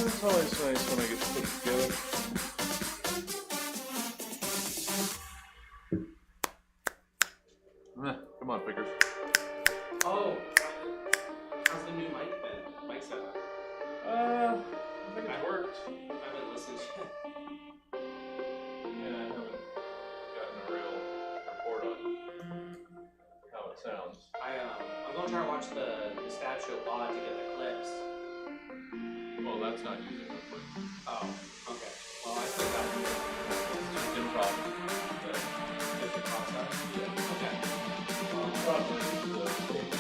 It's always nice when I get to put it together. Come on, Pickers. Oh, how's the new mic setup? I think it worked. I haven't listened yet. Yeah, I haven't gotten a real report on how it sounds. I'm going to try to watch the Stab Show pod to get the clips. Well, that's not using it. Oh, okay. Well, I still got it. It's just improv. Is the process? Yeah. Okay. Well, Improv is the stage.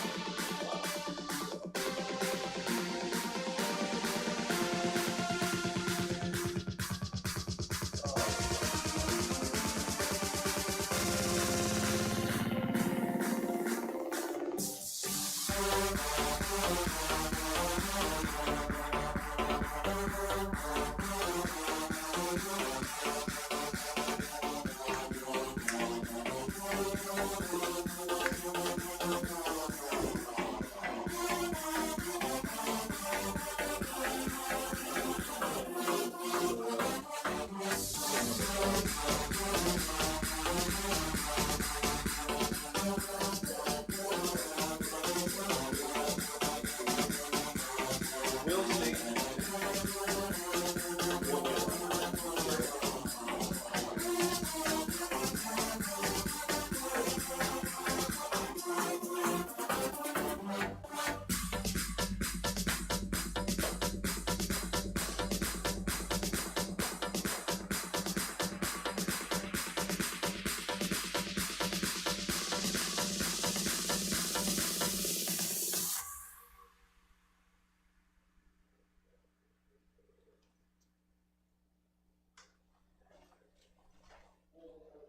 We'll see.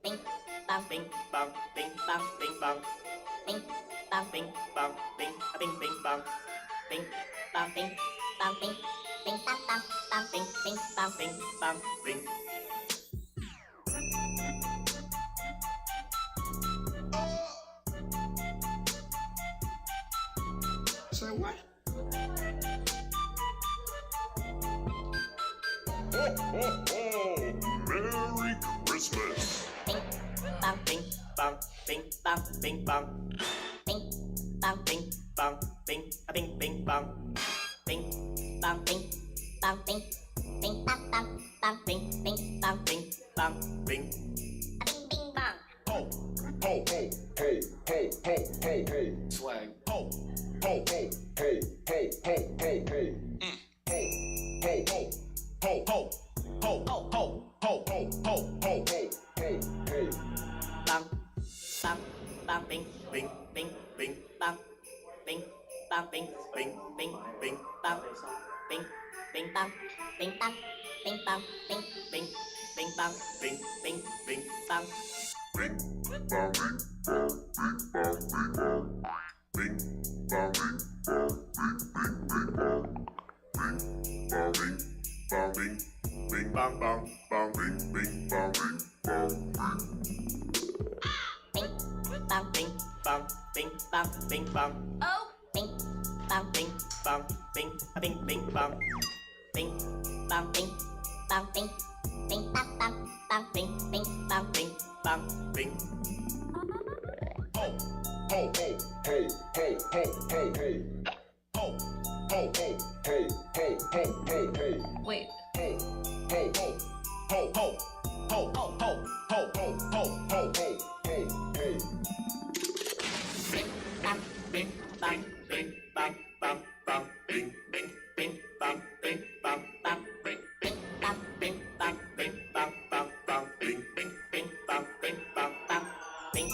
Bing bang bing bang bing bang bing bang bing bang bing bang bing bing bing bang bing bang bing bang bing bing bang bang bang bing bing bang bing bang bing. Say what? Ho, ho, ho! Merry Christmas! Bing bang bing bang bing bang bing bang bing bang bing bang bing bing bing bang bing bang bing bang bing bing bang bang bang bing bing bang bing bang bing. Bing bing bang. Ho, ho, ho, ho, ho, ho, ho, ho. swag. Ho, ho, ho, ho, ho, ho, ho, ho. Ho, ho, ho, ho, ho, ho, ho, ho, ho, ho, ho, ho, ho, ho. Bang bang bang bing bing bing bing bang bing bang bing bing bing bing bang bing bing bang bing bang bing bang bing bing bing bang bing bing bing bang. Bing, bang, bing, bang, bing, bang, bing, bang. Bing, bang, bing, bang, bing, bing, bang, bing, bing, bang, bang, bang, bing, bing, bang, bing, bang, bing. Bing bang bing bang bing bang bing bang. Oh. Bing bang bing bang bing bing bing bang. Bing bang bing bang bing bing bang bang bang bing bing bang bing bang bing. Ho, ho, ho, ho, ho, ho, ho, ho. Ho, ho, ho, ho, ho, ho, ho, ho. Wait. Ho, ho, ho, ho, ho, ho, ho, ho, ho, ho, ho, ho, ho, ho. Bing bang bing bang bing bang bang bang bing bing bing bang bing bang bang bing bing bang bing bang bing bang bang bang bing bing bing bang bing bang bang bing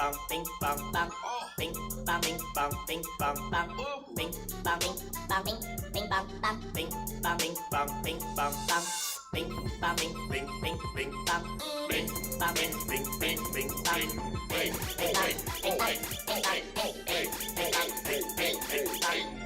bong, bing bong bong, bing bong bing bong bing bong bong, bing bong bing bong bing bing bong bong, bing bong bing bong bing bong bong, bing bong bing bing bing bing bong, bing bong bing bing bing bing bong, bing bing bong bing bong bing bong bing bing bing bing bing bing bong.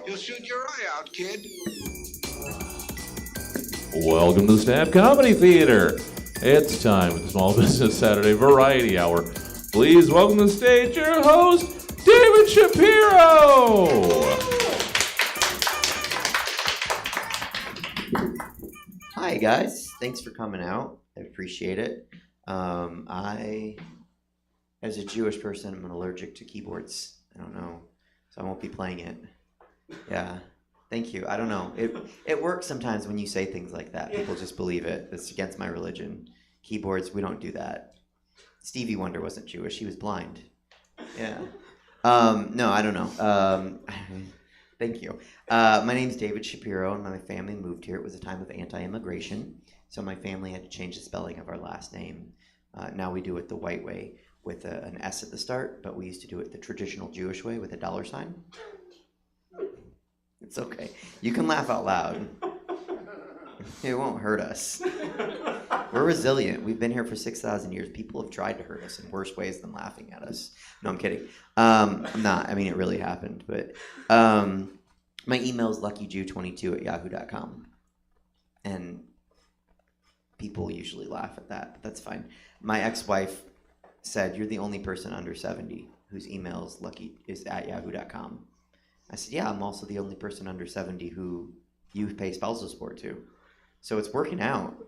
You'll shoot your eye out, kid. Welcome to the Stab Comedy Theater. It's time for the Small Business Saturday Variety Hour. Please welcome to the stage your host, David Shapiro. Hi guys, thanks for coming out. I appreciate it. As a Jewish person, I'm allergic to keyboards. I don't know, so I won't be playing it. Yeah, thank you. I don't know. It works sometimes when you say things like that. People just believe it. It's against my religion. Keyboards, we don't do that. Stevie Wonder wasn't Jewish. He was blind. Yeah. No, I don't know. Thank you. My name's David Shapiro, and my family moved here. It was a time of anti-immigration, so my family had to change the spelling of our last name. Now we do it the white way with an S at the start, but we used to do it the traditional Jewish way with a $sign. It's okay. You can laugh out loud. It won't hurt us. We're resilient. We've been here for 6,000 years. People have tried to hurt us in worse ways than laughing at us. No, I'm kidding. I'm not. I mean, it really happened. But my email is luckyjew22@yahoo.com. And people usually laugh at that, but that's fine. My ex-wife said, "You're the only person under 70 whose email is at yahoo.com." I said, "Yeah, I'm also the only person under 70 who you pay spousal support to. So it's working out.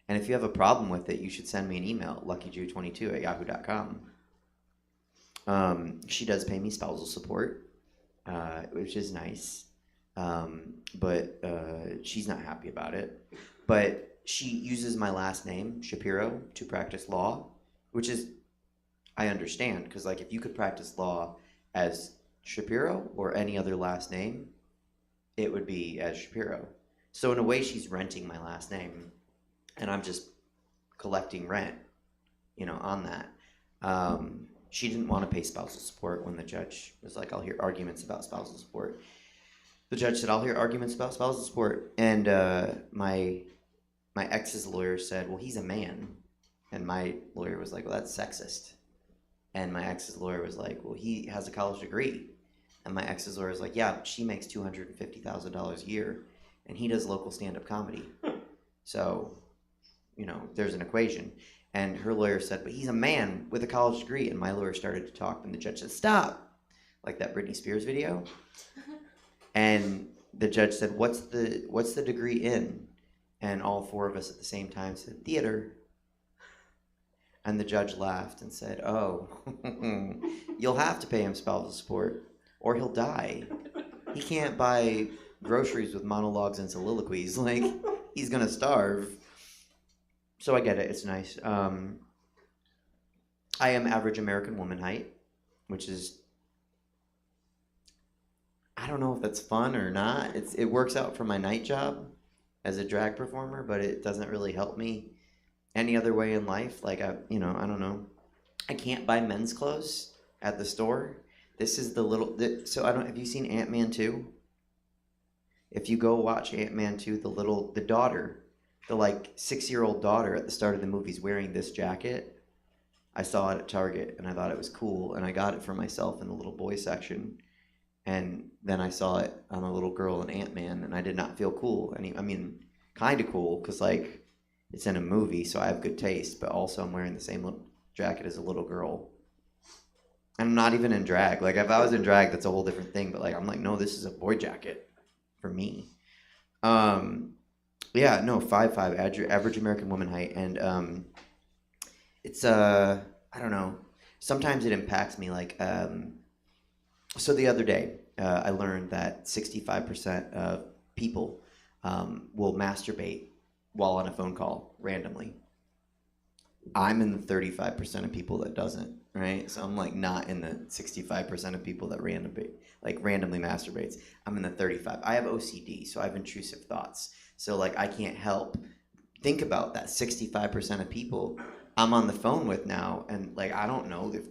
And if you have a problem with it, you should send me an email, luckyjew22@yahoo.com. She does pay me spousal support, which is nice. But she's not happy about it. But she uses my last name, Shapiro, to practice law, which is, I understand, because like if you could practice law as Shapiro or any other last name, it would be as Shapiro. So in a way, she's renting my last name, and I'm just collecting rent, on that. She didn't want to pay spousal support when the judge was like, "I'll hear arguments about spousal support." The judge said, "I'll hear arguments about spousal support." And my ex's lawyer said, "Well, he's a man." And my lawyer was like, "Well, that's sexist." And my ex's lawyer was like, "Well, he has a college degree." And my ex's lawyer was like, "Yeah, she makes $250,000 a year, and he does local stand-up comedy." So, there's an equation. And her lawyer said, "But he's a man with a college degree." And my lawyer started to talk, and the judge said, "Stop!" Like that Britney Spears video. And the judge said, what's the degree in? And all four of us at the same time said, "Theater." And the judge laughed and said, "Oh, you'll have to pay him spousal support or he'll die. He can't buy groceries with monologues and soliloquies. Like, he's going to starve." So I get it. It's nice. I am average American woman height, which is, I don't know if that's fun or not. It works out for my night job as a drag performer, but it doesn't really help me any other way in life. Like, I don't know. I can't buy men's clothes at the store. This is have you seen Ant-Man 2? If you go watch Ant-Man 2, the daughter, the like 6-year-old daughter at the start of the movie is wearing this jacket. I saw it at Target and I thought it was cool, and I got it for myself in the little boy section. And then I saw it on a little girl in Ant-Man, and I did not feel cool. Kind of cool, because like it's in a movie, so I have good taste, but also I'm wearing the same little jacket as a little girl. And I'm not even in drag. Like, if I was in drag, that's a whole different thing. But like, I'm like, no, this is a boy jacket for me. 5'5", average American woman height, and it's I don't know. Sometimes it impacts me. Like, so the other day, I learned that 65% of people will masturbate while on a phone call randomly. I'm in the 35% of people that doesn't, right? So I'm like not in the 65% of people that randomly masturbates. I'm in the 35. I have OCD, so I have intrusive thoughts. So like I can't help think about that 65% of people I'm on the phone with now, and like I don't know if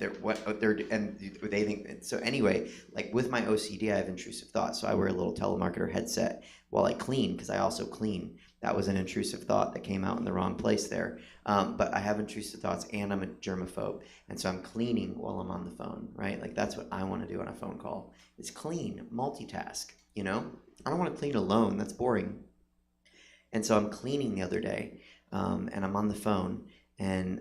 they think. So anyway, like with my OCD, I have intrusive thoughts. So I wear a little telemarketer headset while I clean, because I also clean. That was an intrusive thought that came out in the wrong place there. But I have intrusive thoughts, and I'm a germaphobe, and so I'm cleaning while I'm on the phone, right? Like that's what I want to do on a phone call, is clean, multitask. you know? I don't want to clean alone. That's boring. And so I'm cleaning the other day, and I'm on the phone, and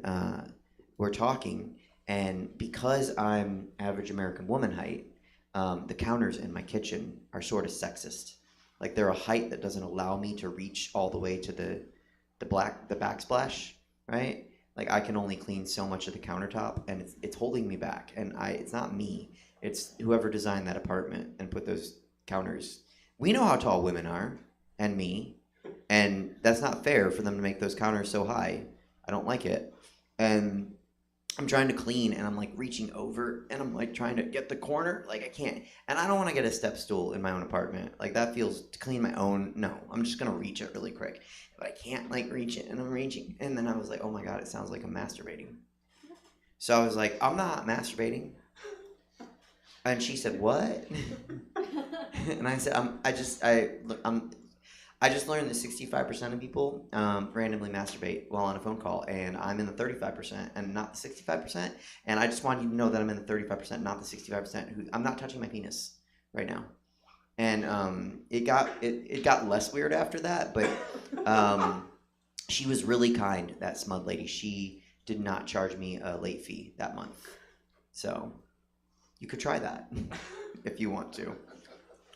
we're talking, and because I'm average American woman height, the counters in my kitchen are sort of sexist. Like they're a height that doesn't allow me to reach all the way to the backsplash, right? Like I can only clean so much of the countertop, and it's holding me back. And it's not me. It's whoever designed that apartment and put those counters. We know how tall women are, and me, and that's not fair for them to make those counters so high. I don't like it. And I'm trying to clean, and I'm like reaching over, and I'm like trying to get the corner, like I can't. And I don't want to get a step stool in my own apartment. Like that feels to clean my own. No, I'm just gonna reach it really quick, but I can't like reach it, and I'm reaching, and then I was like, oh my god, it sounds like I'm masturbating. So I was like, I'm not masturbating. And she said, what? And I said, I just learned that 65% of people randomly masturbate while on a phone call, and I'm in the 35% and not the 65%. And I just want you to know that I'm in the 35%, not the 65%. I'm not touching my penis right now. And it got less weird after that, but she was really kind, that smug lady. She did not charge me a late fee that month. So you could try that if you want to.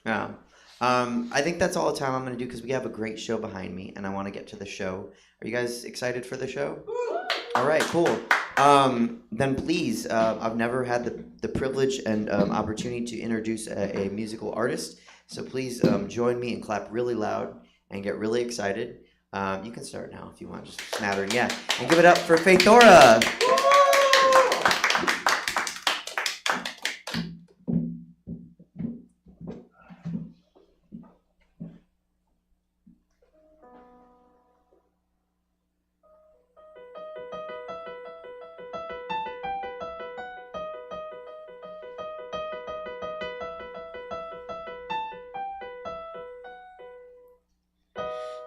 Yeah. I think that's all the time I'm going to do because we have a great show behind me, and I want to get to the show. Are you guys excited for the show? All right, cool. Then please, I've never had the privilege and opportunity to introduce a musical artist, so please join me and clap really loud and get really excited. You can start now if you want, just smattering, yeah. And give it up for Faith Dora.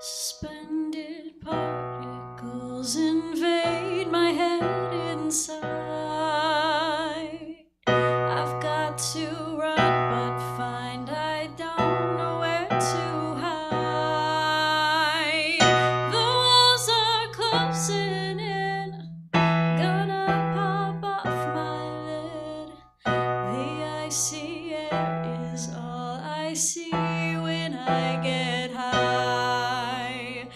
Suspended particles invade my head inside. I've got to run, but find I don't know where to hide. The walls are closing in, gonna pop off my lid. The icy air is all I see when I get high.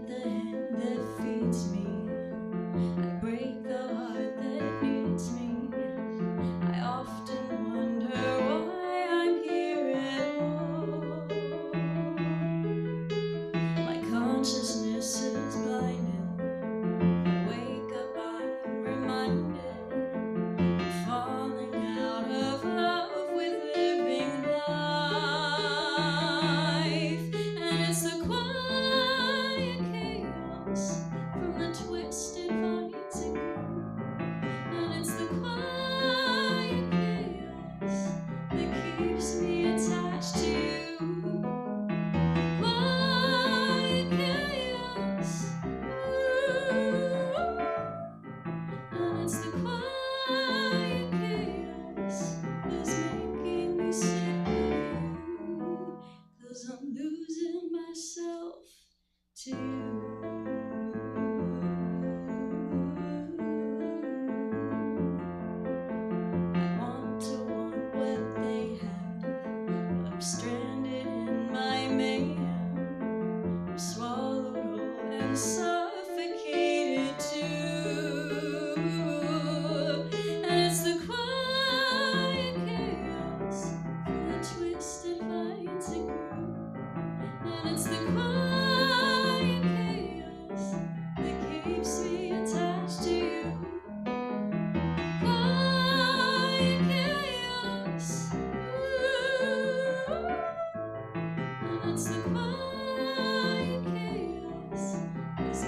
the hand that feeds me. I break the heart that needs me. I often wonder why I'm here at all. My consciousness is blinded. I wake up, I'm reminded I'm falling out of love with living life. And it's the quiet chaos from the twisted vines that grow. And it's the quiet chaos that keeps me attached to you. Quiet chaos. Ooh. And it's the quiet chaos that's making me sick of you. 'Cause I'm losing myself to you. I want to want what they have, but I'm stranded in my mayhem. I'm swallowed whole and suffocated too. And it's the quiet chaos from the twisted vines that grow. And it's the quiet chaos that keeps me attached to you. Quiet chaos. Ooh. And it's the quiet chaos that's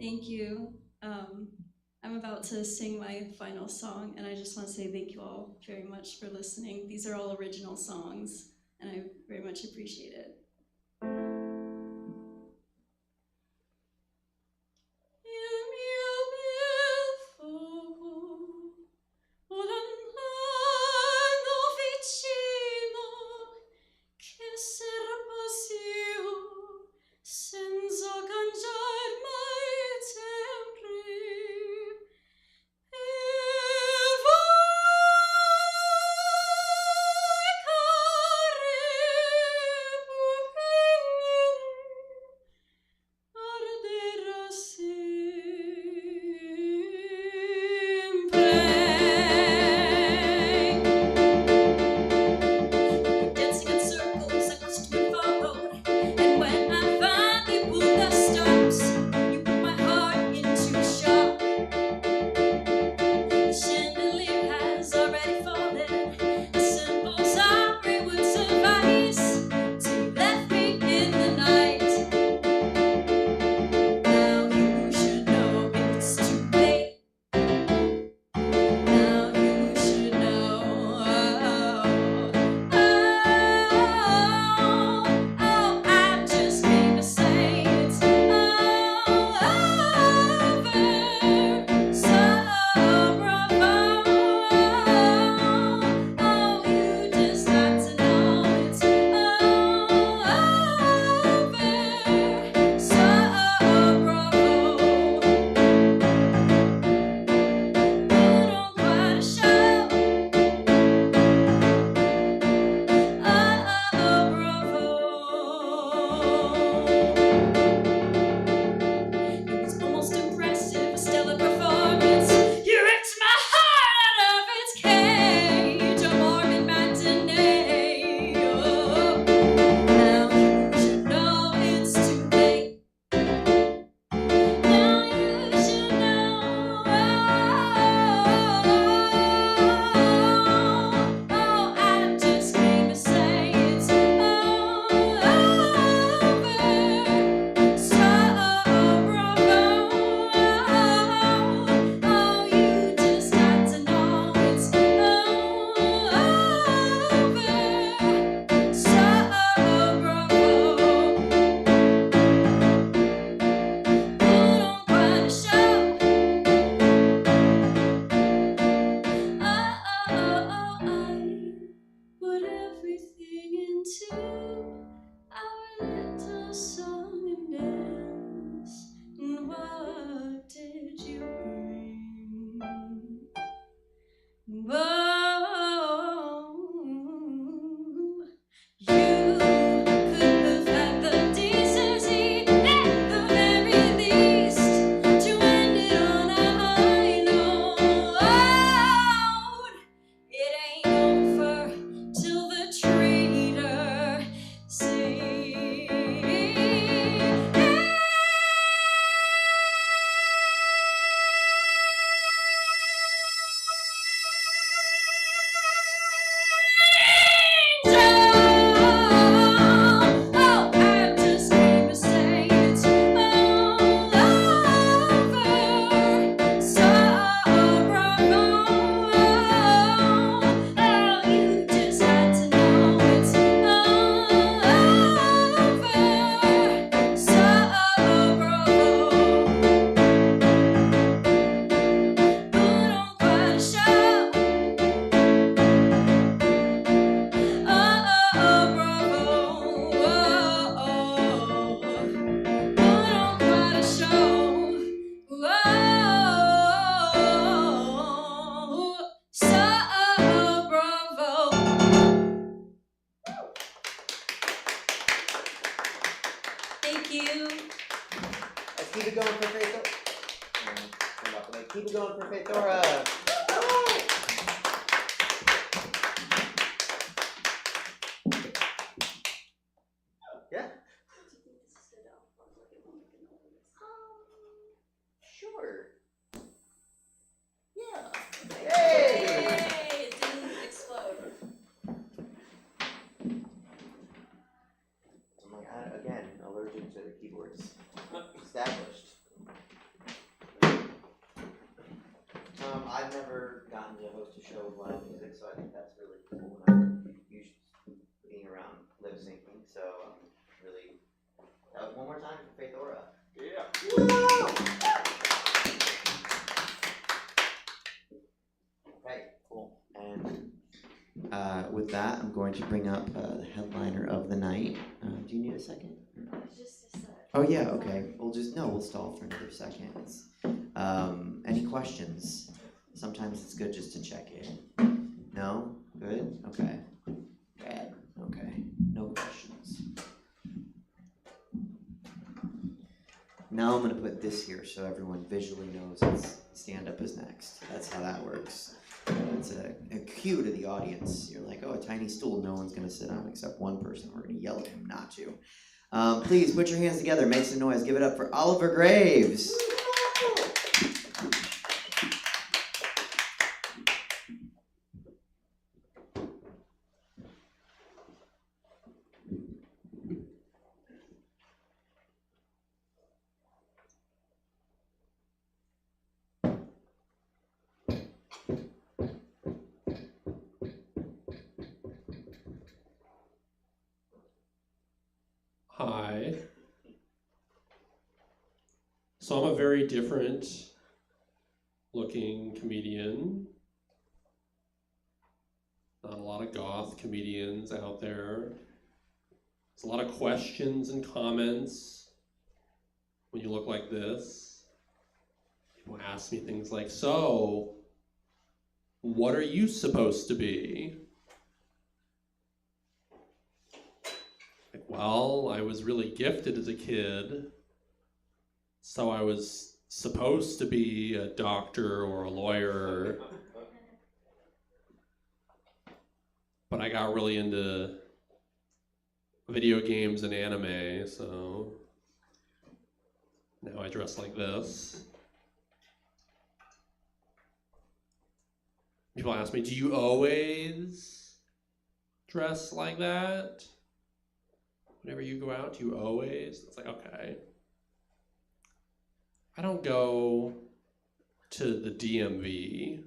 Thank you. I'm about to sing my final song, and I just want to say thank you all very much for listening. These are all original songs, and I very much appreciate it. Il mio bel fuoco, volando vicino, che serbo senza cangiar mai sempre. E voi, care pupille, arderà sempre. Dancing in circles, I watched me followed, and when I finally pulled the stops, you put my heart into shock. The chandelier has already fallen. A simple sorry would suffice. So you left me in the night. Now you should know it's too late. Now you should know. I just came to say it's over. So bravo. You just got to know it's over. So bravo. Put on quite a show. It was almost impressive, a stellar performance. You ripped my heart out of its cage, a Mormon matinee. Oh, now you should know it's too late. Now you should know. I just came to say it's over. So bravo. You just got to know it's over. So bravo. Put on quite a show. I put everything into our little song and dance. And what did you bring? Whoa. You could have had the decency, at the very least, to end it on a high note. It ain't over till the traitor I just came to say it's over. So bravo. You just had to know it's over. So bravo. Put on quite a show. Bravo. Put on quite a show. So bravo. Thank you. Let's keep it going for Faith. Keep it going for Faith Dora. Yeah. Sure. Yeah. Yay! It didn't explode. Oh my god, again, allergic to the keyboards. Established. never gotten to host a show with live music, so I think that's really cool. And I'm usually being around lip syncing, so really. One more time for Faith Aura. Yeah. Okay, cool. And with that, I'm going to bring up the headliner of the night. Do you need a second? Just a sec. Oh yeah, okay. We'll stall for another second. Any questions? Sometimes it's good just to check in. No? Good? Okay. Bad. Okay. No questions. Now I'm going to put this here so everyone visually knows it's stand-up is next. That's how that works. It's a cue to the audience. You're like, oh, a tiny stool no one's going to sit on except one person. We're going to yell at him not to. Please put your hands together, make some noise. Give it up for Oliver Graves. Hi. So I'm a very different looking comedian. Not a lot of goth comedians out there. There's a lot of questions and comments when you look like this. People ask me things like, so, what are you supposed to be? Well, I was really gifted as a kid, so I was supposed to be a doctor or a lawyer, but I got really into video games and anime, so now I dress like this. People ask me, do you always dress like that? Whenever you go out, do you always? It's like, okay. I don't go to the DMV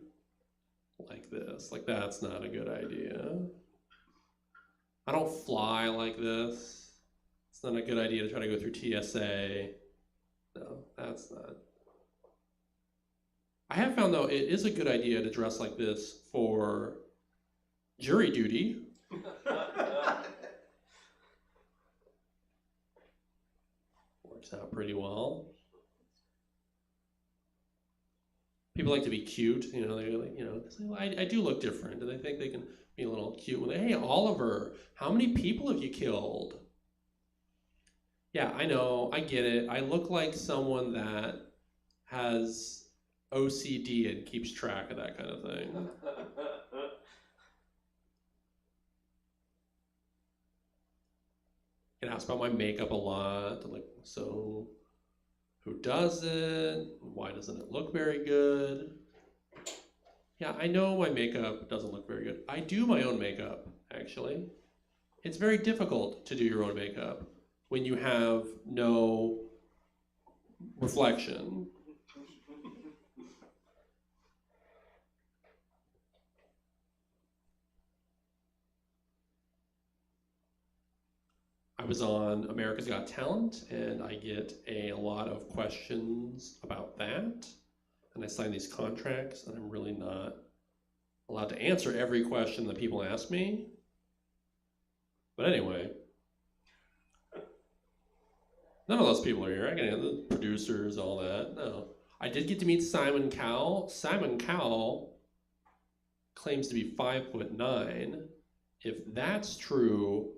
like this. Like, that's not a good idea. I don't fly like this. It's not a good idea to try to go through TSA. No, that's not. I have found, though, it is a good idea to dress like this for jury duty. Works out pretty well. People like to be cute, you know. They're like, you know, I do look different, and they think they can be a little cute when they, hey, Oliver, how many people have you killed? Yeah, I know, I get it. I look like someone that has OCD and keeps track of that kind of thing. Get asked about my makeup a lot. I'm like, so who does it? Why doesn't it look very good? Yeah, I know my makeup doesn't look very good. I do my own makeup, actually. It's very difficult to do your own makeup when you have no reflection. I was on America's Got Talent, and I get a lot of questions about that. And I sign these contracts, and I'm really not allowed to answer every question that people ask me. But anyway, none of those people are here. I can the producers, all that. No. I did get to meet Simon Cowell. Simon Cowell claims to be 5'9". If that's true,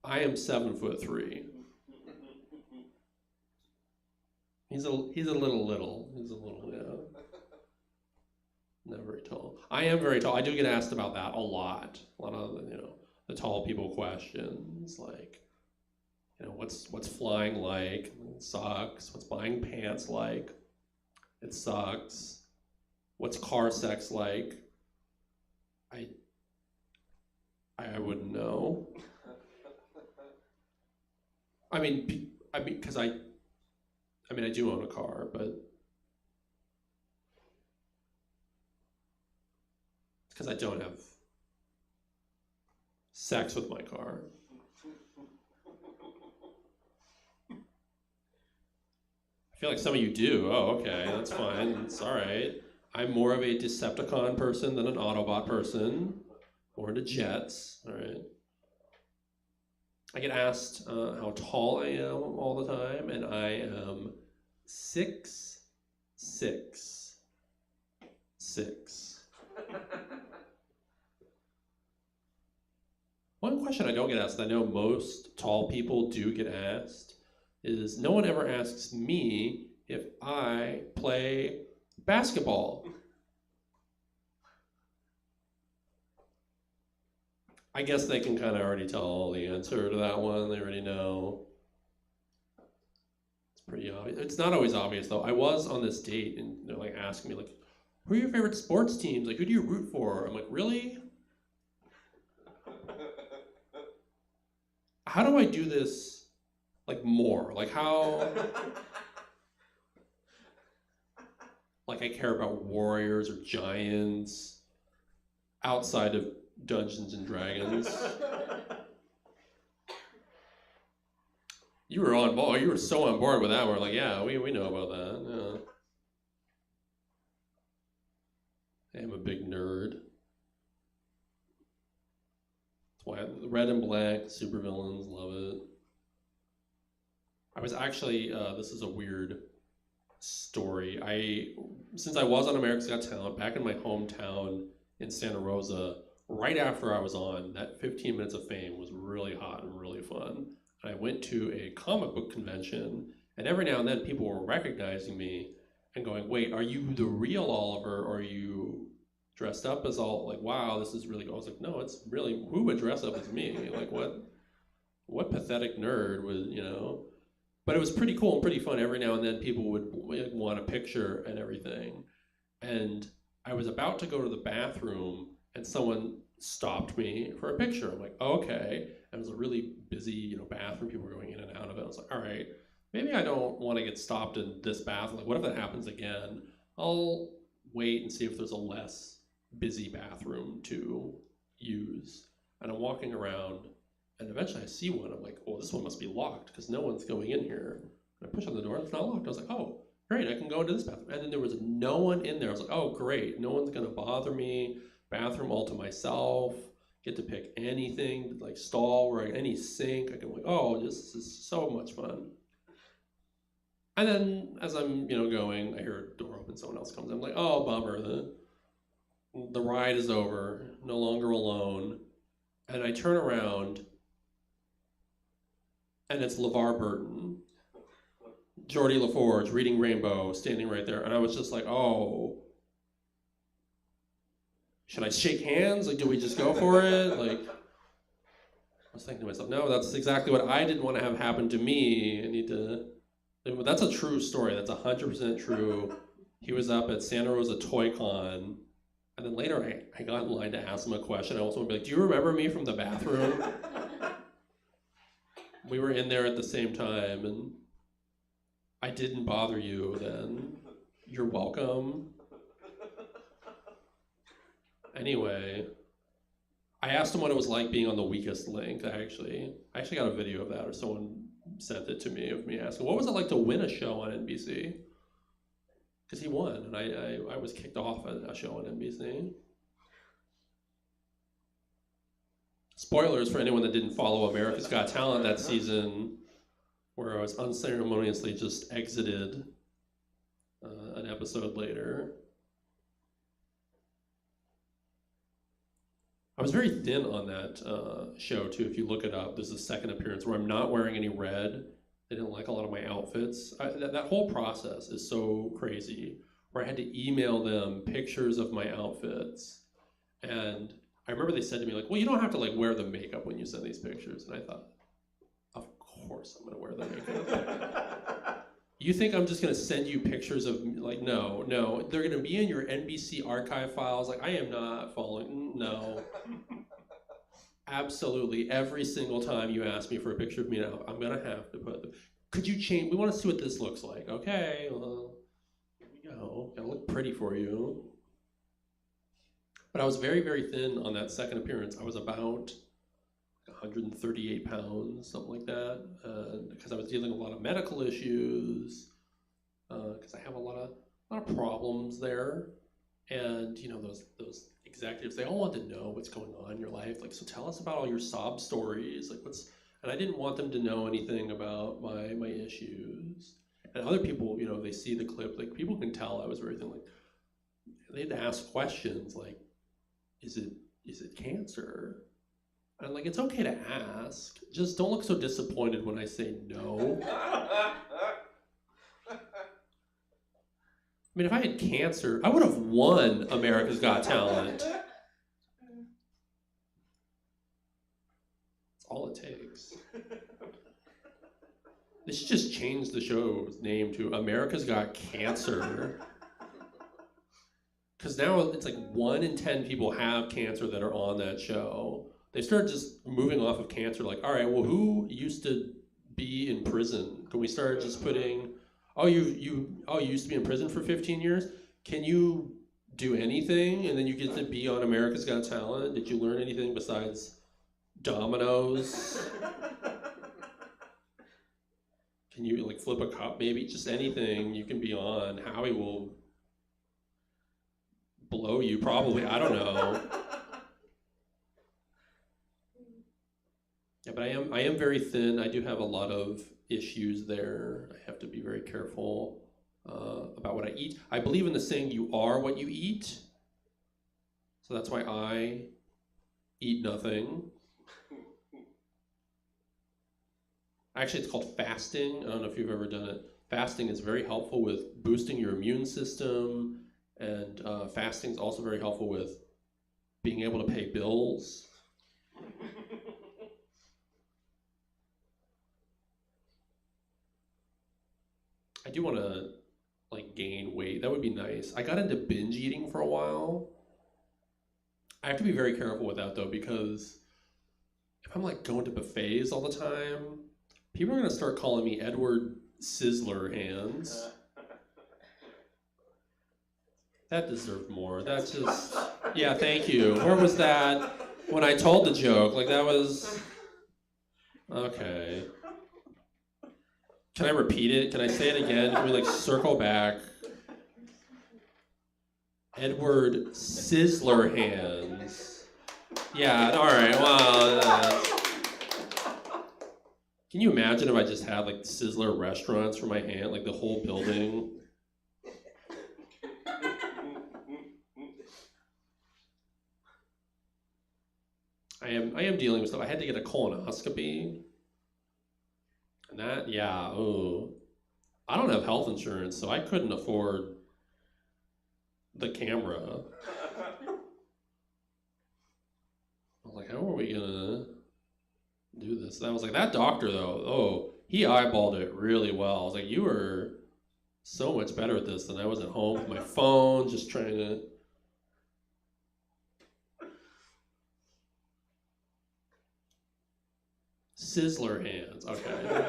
I am 7'3". He's a little. He's a little, yeah. Not very tall. I am very tall. I do get asked about that a lot. A lot of the tall people questions, like, what's flying like? It sucks. What's buying pants like? It sucks. What's car sex like? I wouldn't know. I mean, because I do own a car, but because I don't have sex with my car. I feel like some of you do. Oh, okay, that's fine. It's all right. I'm more of a Decepticon person than an Autobot person. More into jets, all right? I get asked how tall I am all the time, and I am 6'6". One question I don't get asked, I know most tall people do get asked, is no one ever asks me if I play basketball. I guess they can kind of already tell the answer to that one. They already know. It's pretty obvious. It's not always obvious though. I was on this date and they're like asking me like, who are your favorite sports teams? Like, who do you root for? I'm like, really? How do I do this like more? Like how, like I care about Warriors or Giants outside of Dungeons and Dragons. You were on board. You were so on board with that. We're like, yeah, we know about that. Yeah. I'm a big nerd. That's why red and black supervillains, love it. I was actually this is a weird story. Since I was on America's Got Talent back in my hometown in Santa Rosa. Right after I was on, that 15 minutes of fame was really hot and really fun. And I went to a comic book convention, and every now and then people were recognizing me and going, wait, are you the real Oliver, or are you dressed up as all, like, wow, this is really cool. I was like, no, it's really, who would dress up as me? Like, what pathetic nerd would, you know? But it was pretty cool and pretty fun. Every now and then people would want a picture and everything. And I was about to go to the bathroom, and someone stopped me for a picture. I'm like, okay. And it was a really busy, bathroom. People were going in and out of it. I was like, all right, maybe I don't want to get stopped in this bathroom. Like, what if that happens again? I'll wait and see if there's a less busy bathroom to use. And I'm walking around, and eventually I see one. I'm like, well, this one must be locked because no one's going in here. And I push on the door, it's not locked. I was like, oh, great, I can go into this bathroom. And then there was no one in there. I was like, oh, great, no one's gonna bother me. Bathroom all to myself, get to pick anything, like stall or any sink. I can like, oh, this is so much fun. And then as I'm, going, I hear a door open, someone else comes in. I'm like, oh, bummer, the ride is over, no longer alone. And I turn around, and it's LeVar Burton, Geordie LaForge, Reading Rainbow, standing right there. And I was just like, oh, should I shake hands? Like, do we just go for it? Like, I was thinking to myself, no, that's exactly what I didn't want to have happen to me. That's a true story. That's 100% true. He was up at Santa Rosa Toy Con, and then later I got in line to ask him a question. I also want to be like, do you remember me from the bathroom? We were in there at the same time, and I didn't bother you then. You're welcome. Anyway, I asked him what it was like being on The Weakest Link. I actually got a video of that, or someone sent it to me of me asking, what was it like to win a show on NBC? Because he won, and I was kicked off at a show on NBC. Spoilers for anyone that didn't follow America's Got Talent that season, where I was unceremoniously just exited an episode later. I was very thin on that show too. If you look it up, there's a second appearance where I'm not wearing any red. They didn't like a lot of my outfits. That whole process is so crazy, where I had to email them pictures of my outfits. And I remember they said to me, like, well, you don't have to like wear the makeup when you send these pictures. And I thought, of course I'm gonna wear the makeup. You think I'm just gonna send you pictures of, like, no, they're gonna be in your NBC archive files. Like, I am not following, no. Absolutely, every single time you ask me for a picture of me now, I'm gonna have to put, could you change, we wanna see what this looks like. Okay, well, here we go, gotta look pretty for you. But I was very, very thin on that second appearance. I was about 138 pounds, something like that, because I was dealing with a lot of medical issues, because I have a lot of problems there. And those executives, they all want to know what's going on in your life. Like, so tell us about all your sob stories. Like, and I didn't want them to know anything about my issues. And other people, they see the clip, like people can tell I was very thin. Like, they had to ask questions like, is it cancer? And I'm like, it's okay to ask. Just don't look so disappointed when I say no. I mean, if I had cancer, I would have won America's Got Talent. That's all it takes. They should just change the show's name to America's Got Cancer. Because now it's like 1 in 10 people have cancer that are on that show. They start just moving off of cancer. Like, all right, well, who used to be in prison? Can we start just putting, you used to be in prison for 15 years? Can you do anything? And then you get to be on America's Got Talent. Did you learn anything besides dominoes? Can you like flip a cup? Maybe just anything you can be on. Howie will blow you probably. I don't know. Yeah, but I am very thin. I do have a lot of issues there. I have to be very careful about what I eat. I believe in the saying, you are what you eat. So that's why I eat nothing. Actually, it's called fasting. I don't know if you've ever done it. Fasting is very helpful with boosting your immune system, and fasting is also very helpful with being able to pay bills. I do want to like gain weight. That would be nice. I got into binge eating for a while. I have to be very careful with that though, because if I'm like going to buffets all the time, people are going to start calling me Edward Sizzler Hands. That deserved more. That's just, yeah, thank you. Where was that when I told the joke? Like that was, okay. Can I repeat it? Can I say it again? Can we like circle back? Edward Sizzler Hands. Yeah, all right, well. Can you imagine if I just had like Sizzler restaurants for my hand, like the whole building? I am dealing with stuff. I had to get a colonoscopy. And that, yeah, oh. I don't have health insurance, so I couldn't afford the camera. I was like, how are we gonna do this? And I was like, that doctor though, oh, he eyeballed it really well. I was like, you were so much better at this than I was at home with my phone, just trying to. Sizzler Hands, okay.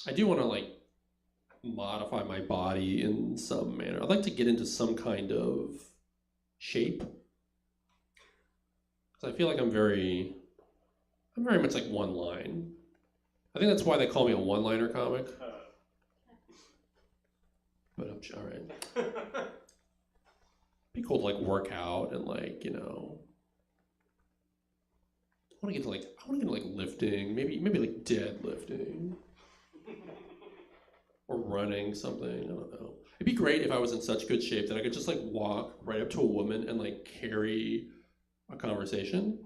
I do want to like modify my body in some manner. I'd like to get into some kind of shape. Because I feel like I'm very much like one line. I think that's why they call me a one-liner comic. But I'm all right. Be cool to like work out and like, I want to get to like lifting, maybe like deadlifting. Or running something, I don't know. It'd be great if I was in such good shape that I could just like walk right up to a woman and like carry a conversation.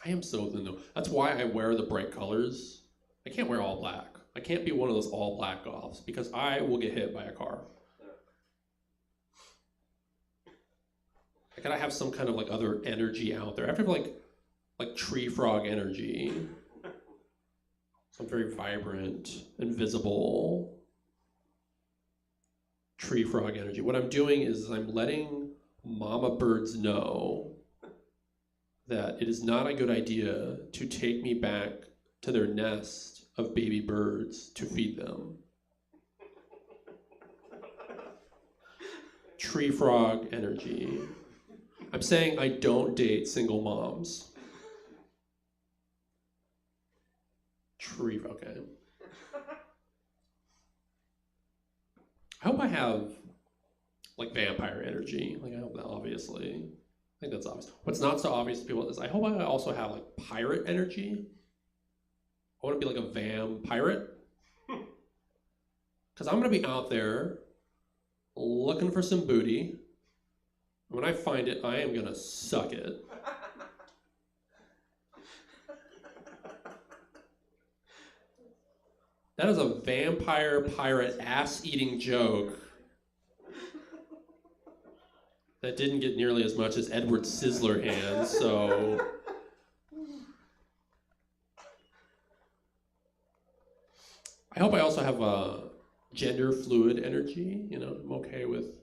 I am so thin though. That's why I wear the bright colors. I can't wear all black. I can't be one of those all black goths because I will get hit by a car. I gotta have some kind of like other energy out there. I have to have like tree frog energy. So I'm very vibrant and visible. Tree frog energy. What I'm doing is I'm letting mama birds know that it is not a good idea to take me back to their nest of baby birds to feed them. Tree frog energy. I'm saying I don't date single moms. Okay. I hope I have like vampire energy. Like I hope that obviously. I think that's obvious. What's not so obvious to people is I hope I also have like pirate energy. I want to be like a vampirate. Because I'm going to be out there looking for some booty. When I find it, I am going to suck it. That is a vampire pirate ass-eating joke that didn't get nearly as much as Edward Scissorhands, so... I hope I also have a gender fluid energy. You know, I'm okay with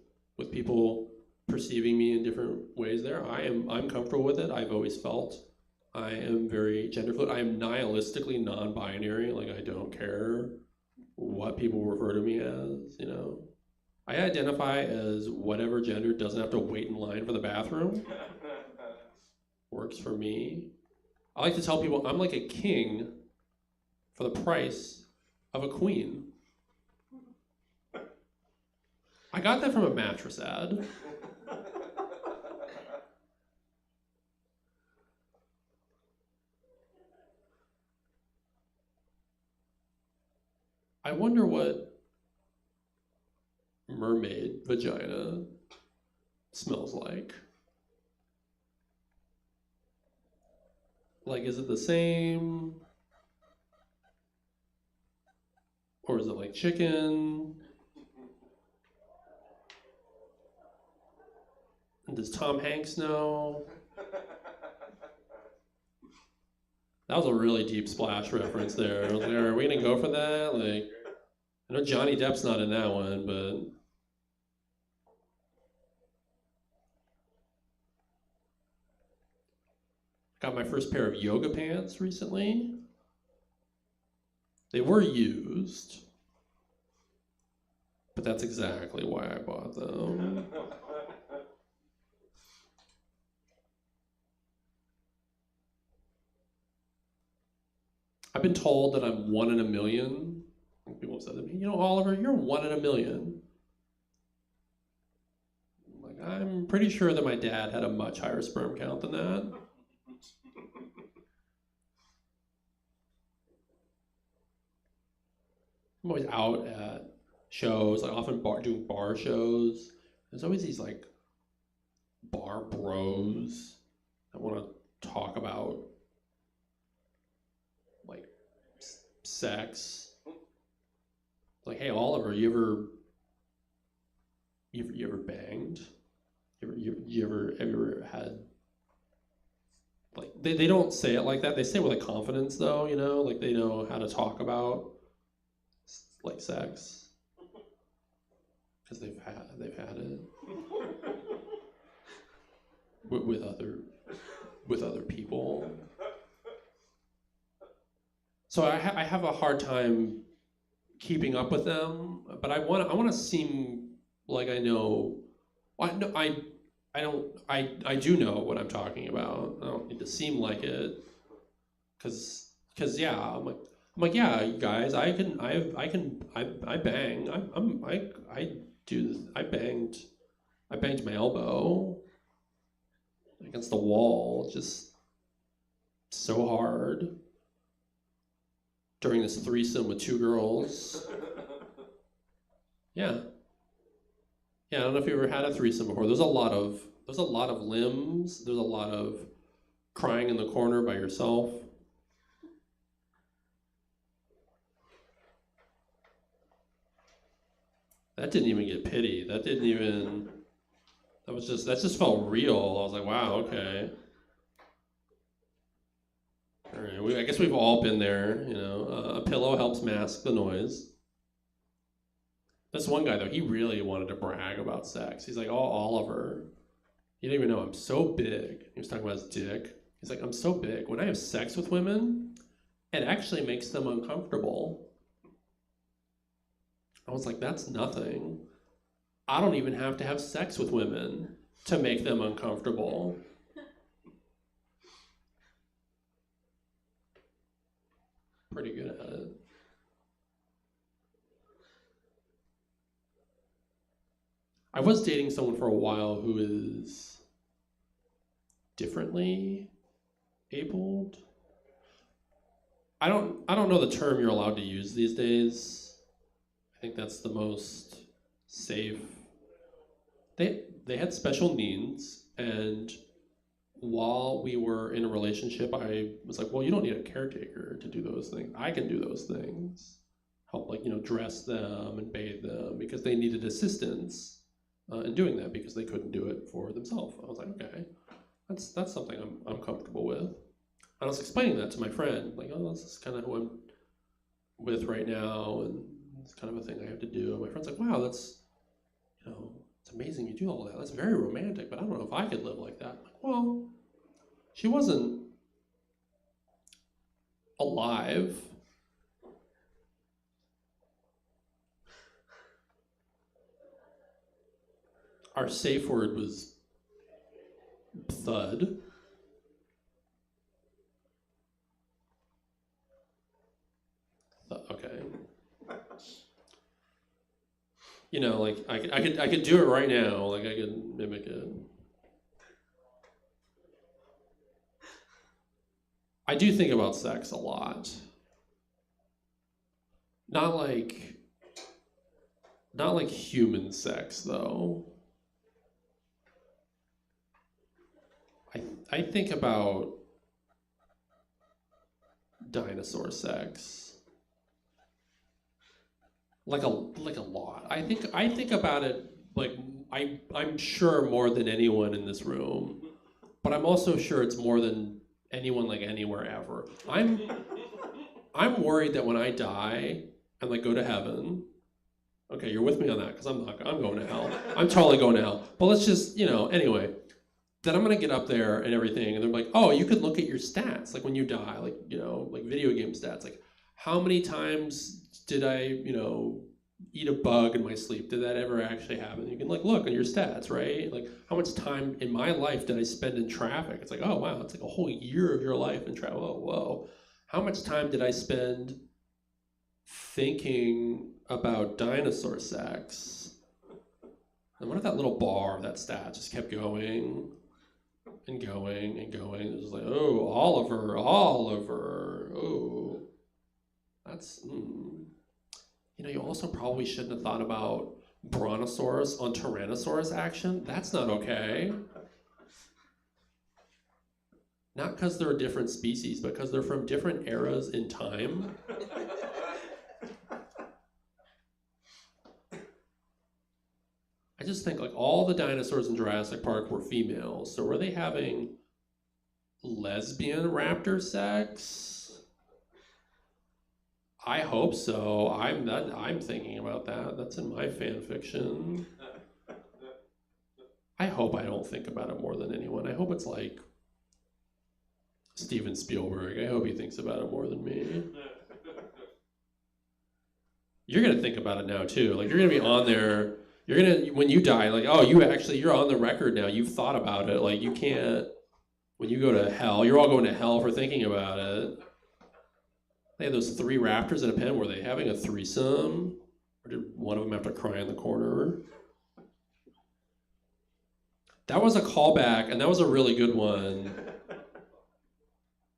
people perceiving me in different ways there. I'm comfortable with it. I've always felt I am very gender fluid. I am nihilistically non-binary. Like, I don't care what people refer to me as, you know. I identify as whatever gender doesn't have to wait in line for the bathroom. Works for me. I like to tell people I'm like a king for the price of a queen. I got that from a mattress ad. I wonder what mermaid vagina smells like. Like, is it the same? Or is it like chicken? And does Tom Hanks know? That was a really deep Splash reference there. I was like, are we gonna go for that? Like, I know Johnny Depp's not in that one, but got my first pair of yoga pants recently. They were used, but that's exactly why I bought them. I've been told that I'm 1 in a million. People have said to me, you know, Oliver, you're 1 in a million. Like, I'm pretty sure that my dad had a much higher sperm count than that. I'm always out at shows, like often doing bar shows. There's always these like bar bros that want to talk about like sex. Like, hey Oliver, you ever banged? Have you ever had, like, they don't say it like that. They say it with a confidence though, you know, like they know how to talk about like sex because they've had it with other people. So I have a hard time keeping up with them, but I want to seem like I know. I do know what I'm talking about. I don't need to seem like it, because yeah, I'm like yeah, you guys, I bang. I banged my elbow against the wall just so hard during this threesome with 2 girls. Yeah. Yeah, I don't know if you ever had a threesome before. There's a lot of limbs. There's a lot of crying in the corner by yourself. That didn't even get pity. That just felt real. I was like, wow, okay. All right, I guess we've all been there, you know. A pillow helps mask the noise. This one guy, though, he really wanted to brag about sex. He's like, oh, Oliver, you don't even know I'm so big. He was talking about his dick. He's like, I'm so big. When I have sex with women, it actually makes them uncomfortable. I was like, that's nothing. I don't even have to have sex with women to make them uncomfortable. Pretty good at it. I was dating someone for a while who is differently abled. I don't know the term you're allowed to use these days. I think that's the most safe. They had special needs, and while we were in a relationship, I was like, well, you don't need a caretaker to do those things. I can do those things. Help, like, dress them and bathe them, because they needed assistance in doing that because they couldn't do it for themselves. I was like, okay, that's something I'm comfortable with. And I was explaining that to my friend, like, oh, this is kind of who I'm with right now, and it's kind of a thing I have to do. And my friend's like, wow, that's, it's amazing you do all that. That's very romantic, but I don't know if I could live like that. I'm like, well, she wasn't alive. Our safe word was thud. Okay. Like I could do it right now. Like I could mimic it. I do think about sex a lot. Not like human sex though. I think about dinosaur sex. Like a lot. I think about it like I'm sure more than anyone in this room, but I'm also sure it's more than anyone like anywhere ever. I'm worried that when I die and like go to heaven, okay, you're with me on that because I'm going to hell. I'm totally going to hell. But let's just anyway. Then I'm gonna get up there and everything, and they're like, oh, you could look at your stats, like when you die, like like video game stats, like how many times did I eat a bug in my sleep? Did that ever actually happen? You can like look at your stats, right? Like how much time in my life did I spend in traffic? It's like, oh wow, it's like a whole year of your life in traffic. Oh whoa, how much time did I spend thinking about dinosaur sex? And what if that little bar of that stat just kept going? And going and going. It was like, oh, Oliver, oh, that's, you also probably shouldn't have thought about Brontosaurus on Tyrannosaurus action. That's not okay. Not because they're a different species, but because they're from different eras in time. I just think like all the dinosaurs in Jurassic Park were females. So were they having lesbian raptor sex? I hope so. I'm thinking about that. That's in my fan fiction. I hope I don't think about it more than anyone. I hope it's like Steven Spielberg. I hope he thinks about it more than me. You're gonna think about it now too. Like you're gonna be on there. You're gonna, when you die, like, oh, you're on the record now. You've thought about it. Like, you can't, when you go to hell, you're all going to hell for thinking about it. They had those 3 raptors in a pen. Were they having a threesome? Or did one of them have to cry in the corner? That was a callback, and that was a really good one.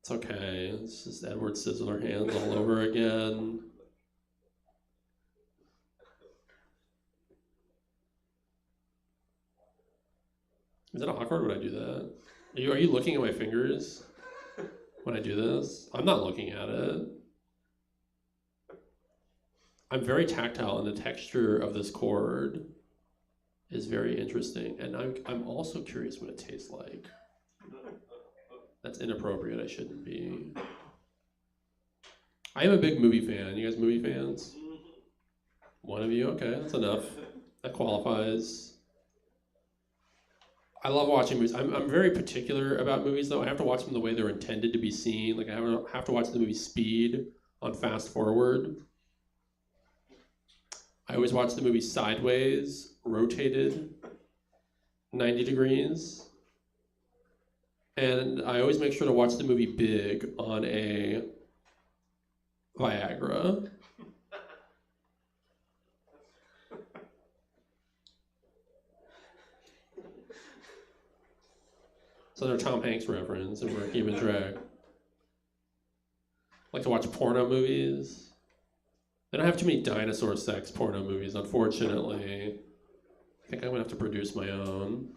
It's okay. It's just Edward Scissorhands all over again. Is that awkward when I do that? Are you looking at my fingers when I do this? I'm not looking at it. I'm very tactile, and the texture of this cord is very interesting. And I'm also curious what it tastes like. That's inappropriate. I shouldn't be. I am a big movie fan. You guys movie fans? One of you? Okay, that's enough. That qualifies. I love watching movies. I'm very particular about movies, though. I have to watch them the way they're intended to be seen. Like, I have to watch the movie Speed on fast forward. I always watch the movie sideways, rotated 90 degrees. And I always make sure to watch the movie Big on a Viagra. It's another Tom Hanks reference, and we're keeping track. Like to watch porno movies. They don't have too many dinosaur sex porno movies, unfortunately. I think I'm gonna have to produce my own.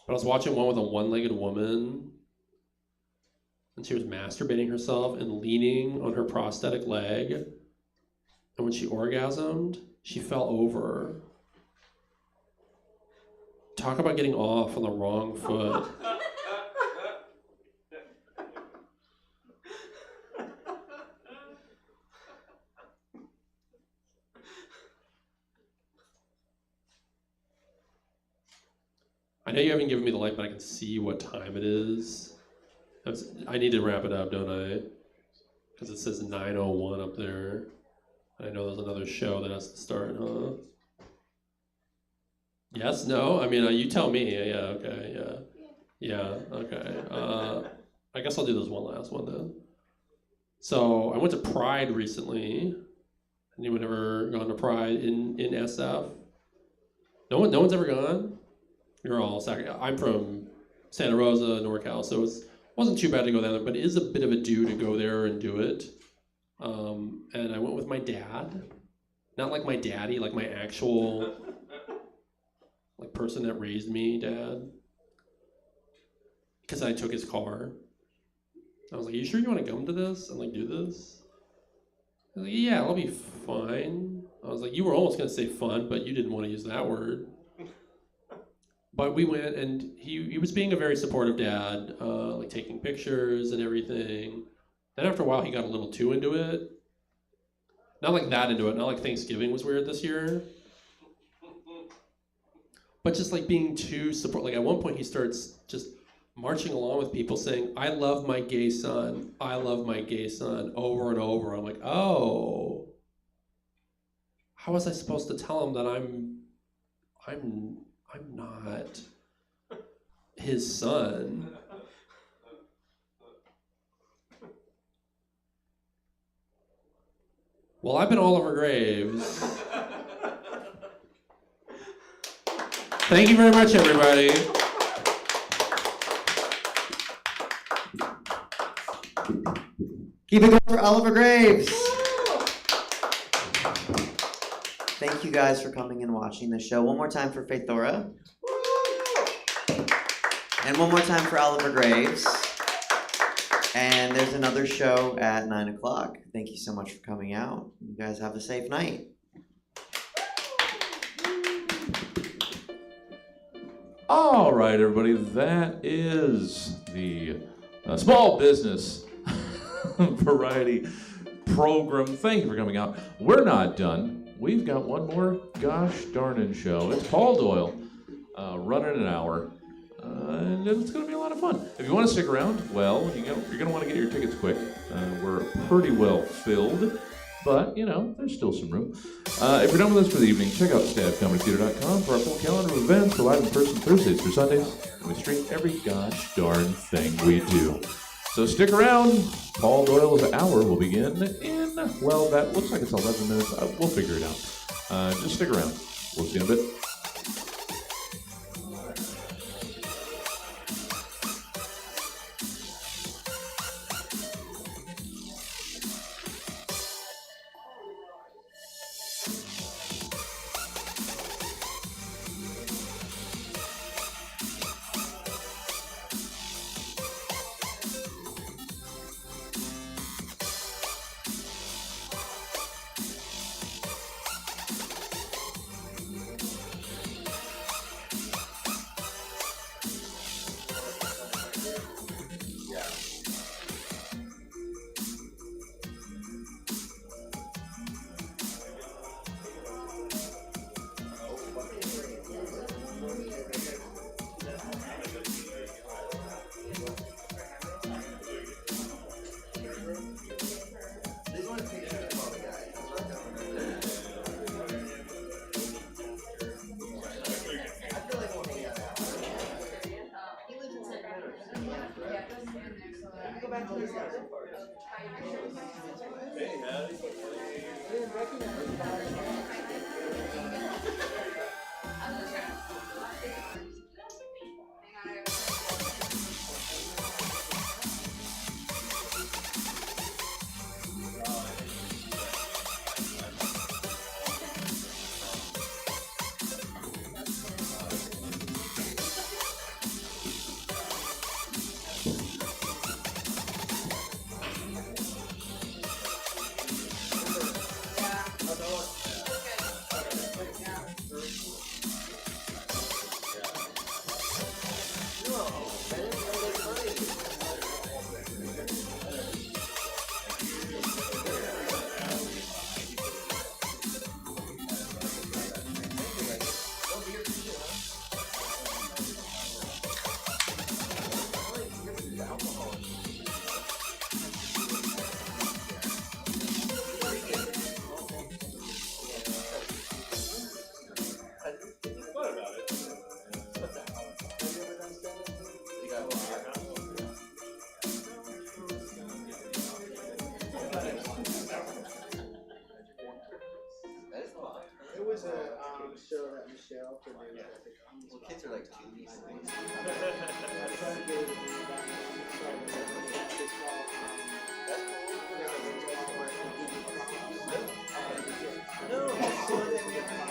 But I was watching one with a one-legged woman, and she was masturbating herself and leaning on her prosthetic leg. And when she orgasmed, she fell over. Talk about getting off on the wrong foot. I know you haven't given me the light, but I can see what time it is. I need to wrap it up, don't I? Because it says 9:01 up there. I know there's another show that has to start, huh? Yes? No? I mean, you tell me. Yeah, okay, yeah. Yeah, okay. I guess I'll do this one last one then. So I went to Pride recently. Anyone ever gone to Pride in SF? No one's ever gone? You're all I'm from Santa Rosa, NorCal, so it wasn't too bad to go there, but it is a bit of a do to go there and do it. And I went with my dad. Not like my daddy, like my actual like person that raised me, dad. Because I took his car. I was like, you sure you want to come to this and like do this? I was like, yeah, I'll be fine. I was like, you were almost going to say fun, but you didn't want to use that word. But we went, and he was being a very supportive dad, like taking pictures and everything. Then after a while, he got a little too into it. Not like that into it, not like Thanksgiving was weird this year. But just like being too support. Like at one point, he starts just marching along with people saying, I love my gay son, I love my gay son, over and over. I'm like, oh. How was I supposed to tell him that I'm not his son? Well, I've been Oliver Graves. Thank you very much, everybody. Keep it going for Oliver Graves. Thank you guys for coming and watching the show. One more time for Faith Thora. And one more time for Oliver Graves. And there's another show at 9 o'clock. Thank you so much for coming out. You guys have a safe night. All right, everybody, that is the Small Business Variety program. Thank you for coming out. We're not done. We've got one more gosh darnin' show. It's Paul Doyle running an hour. And it's going to be a lot of fun. If you want to stick around, well, you're going to want to get your tickets quick. We're pretty well filled, but, there's still some room. If you're done with us for the evening, check out stabcomedytheater.com for our full calendar of events. We're live in person Thursdays through Sundays, and we stream every gosh darn thing we do. So stick around. Paul Doyle's hour will begin in, well, that looks like it's 11 minutes. We'll figure it out. Just stick around. We'll see you in a bit. It was a show that Michelle produced. Well, kids are like 2 these things. I tried to get it to be about it's called, No, that's the one that we have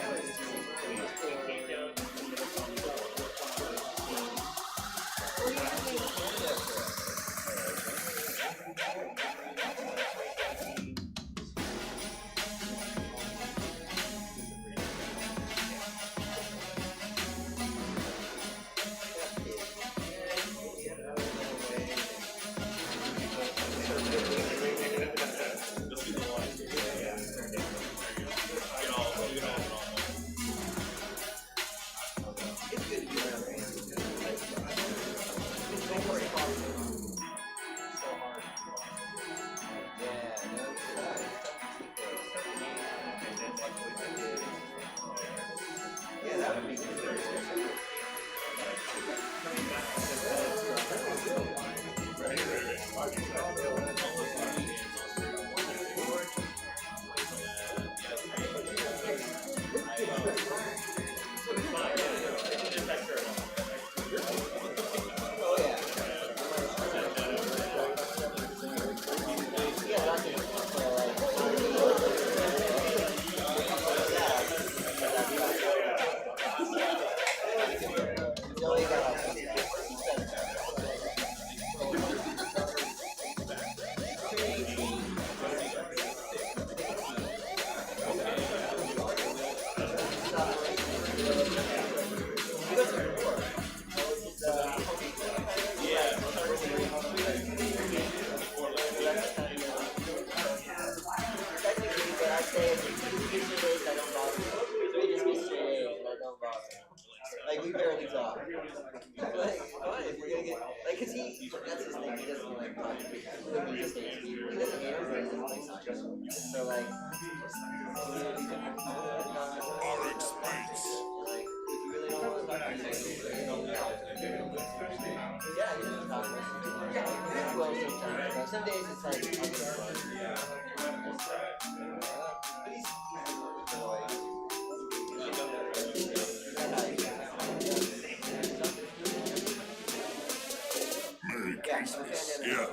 Like, we barely talk. Like, what? If we're gonna get, like, cause that's his thing, he doesn't like talk. He just hates people. He doesn't hate him, but he doesn't like talking. So, like, like, if you really don't want to talk to him, you don't talk to him. Yeah, he doesn't talk to him. Well, sometimes. But some days it's like, I'll get fun. But he's annoying. Yeah.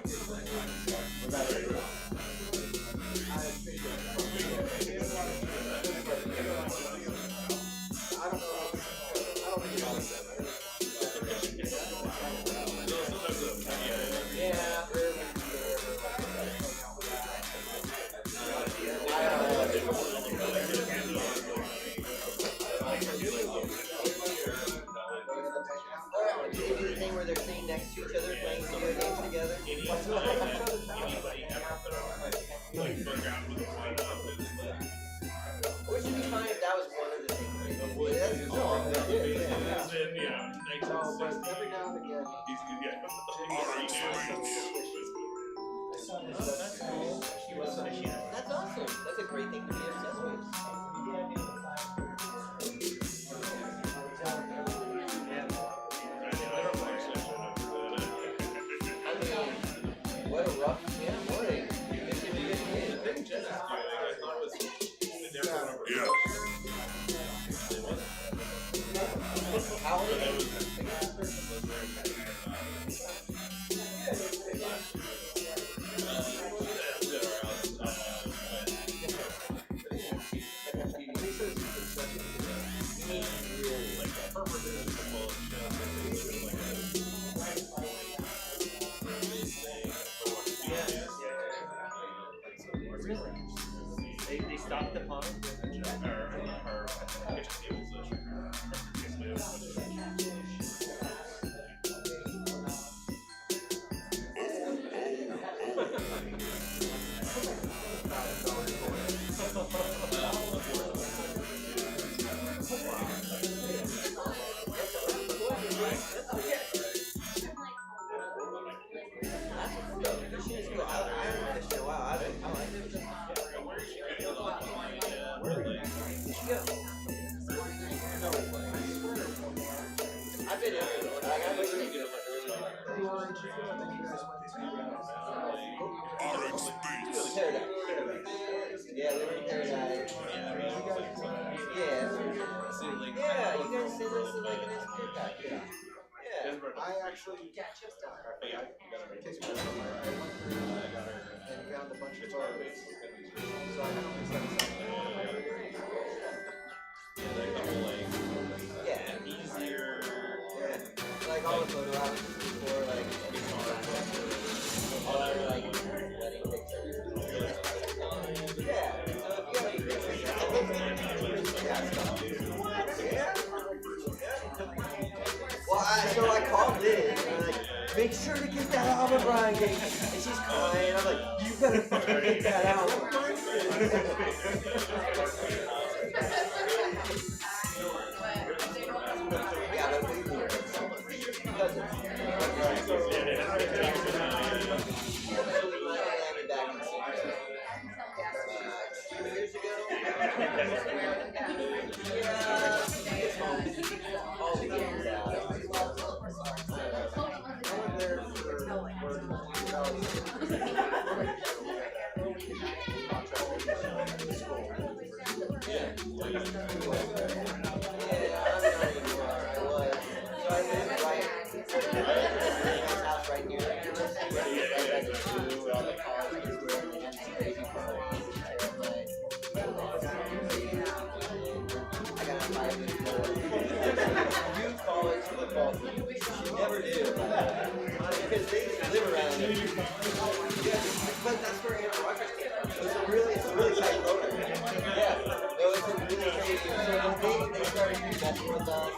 Where they're sitting next to each other playing video games together. Which would be fine if that was one of the things. But every now and again. That's awesome. That's a great thing to be obsessed with. What a Yeah, we were in Paradise. Yeah. Yeah, you guys say this is like an instant pack. Yeah. I actually. And found a bunch of toilets. So I had only set yeah. Easier. Yeah. Like all the photo albums before, like, all their, like, wedding pictures. Yeah. So if you have any pictures, yeah. Well, so I called Liz, and I'm like, make sure to get that album, Brian. And she's crying. I'm like, you better fucking get that album. Yeah, but we need never do. Because they live around it. Yeah, but that's where Aaron Rodgers came from. It's a really tight loader. Yeah. No, it's a really crazy. So they started messing with us.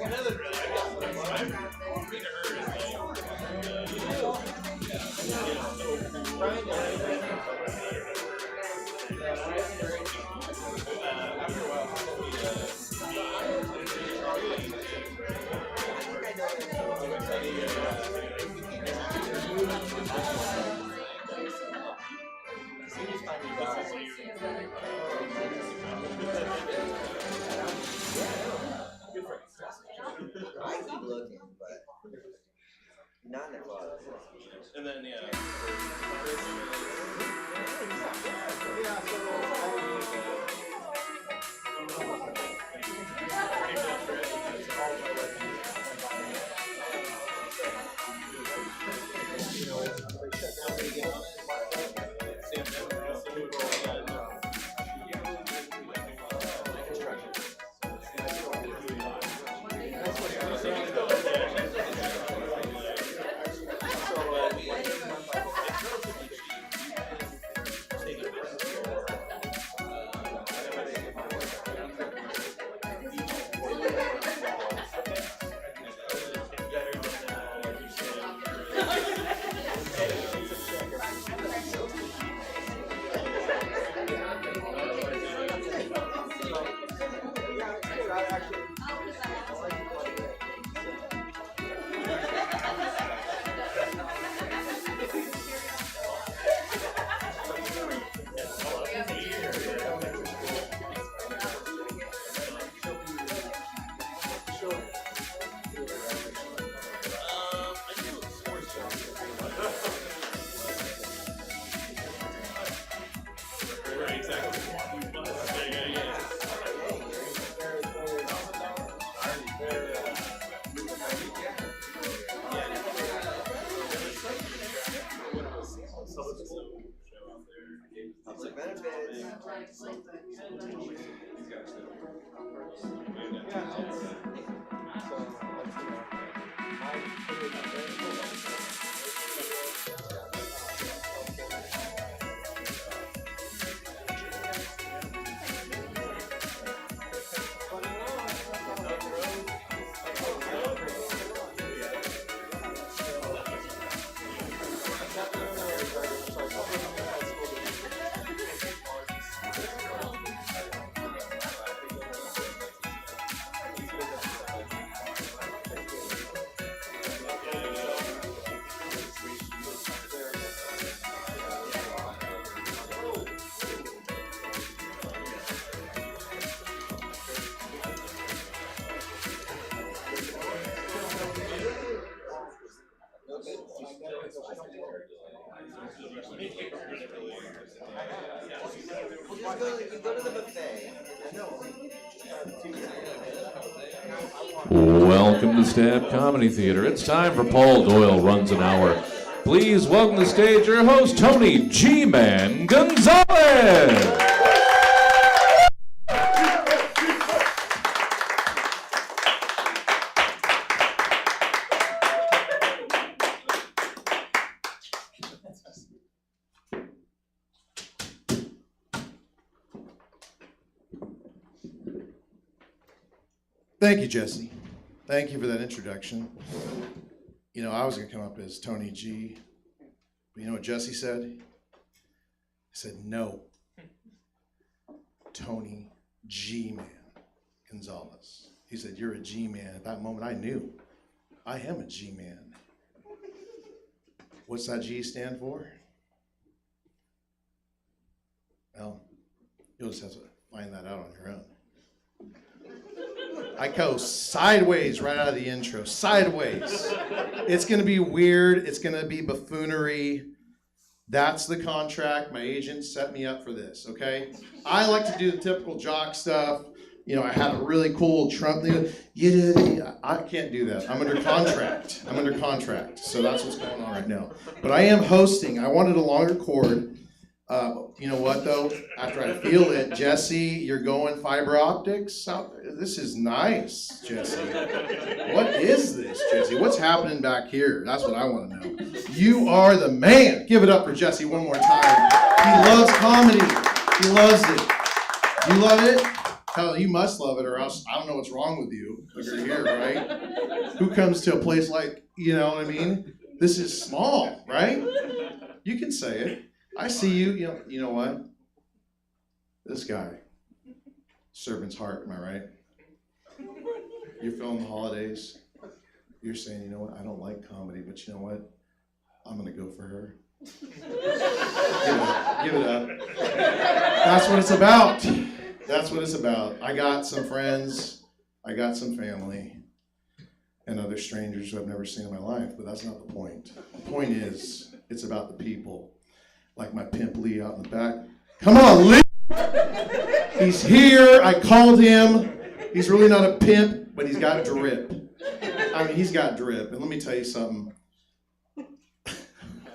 Another I keep looking, but not in a lot of And then, yeah. public benefits. We'll just go, you go to the buffet. Welcome to Stab Comedy Theater. It's time for Paul Doyle Runs an Hour. Please welcome to the stage your host, Tony G-Man Gonzalez. Thank you, Jesse. Thank you for that introduction. You know, I was going to come up as Tony G. But you know what Jesse said? He said, no. Tony G-Man Gonzalez. He said, you're a G-Man. At that moment, I knew. I am a G-Man. What's that G stand for? Well, you'll just have to find that out on your own. I go sideways right out of the intro. Sideways. It's going to be weird. It's going to be buffoonery. That's the contract. My agent set me up for this, okay? I like to do the typical jock stuff. You know, I had a really cool Trump thing. Yeah, I can't do that. I'm under contract. So that's what's going on right now. But I am hosting. I wanted a longer cord. You know what, though? After I feel it, Jesse, you're going fiber optics out there? This is nice, Jesse. What is this, Jesse? What's happening back here? That's what I want to know. You are the man. Give it up for Jesse one more time. He loves comedy. He loves it. You love it? Hell, you must love it, or else I don't know what's wrong with you if you're here, right? Who comes to a place like, you know what I mean? This is small, right? You can say it. I see you, you know what? This guy, servant's heart, am I right? You're feeling the holidays. You're saying, you know what, I don't like comedy, but you know what? I'm gonna go for her. Give it up. That's what it's about. That's what it's about. I got some friends, I got some family, and other strangers who I've never seen in my life, but that's not the point. The point is, it's about the people. Like my pimp Lee out in the back. Come on, Lee! He's here. I called him. He's really not a pimp, but he's got drip. I mean, he's got drip. And let me tell you something.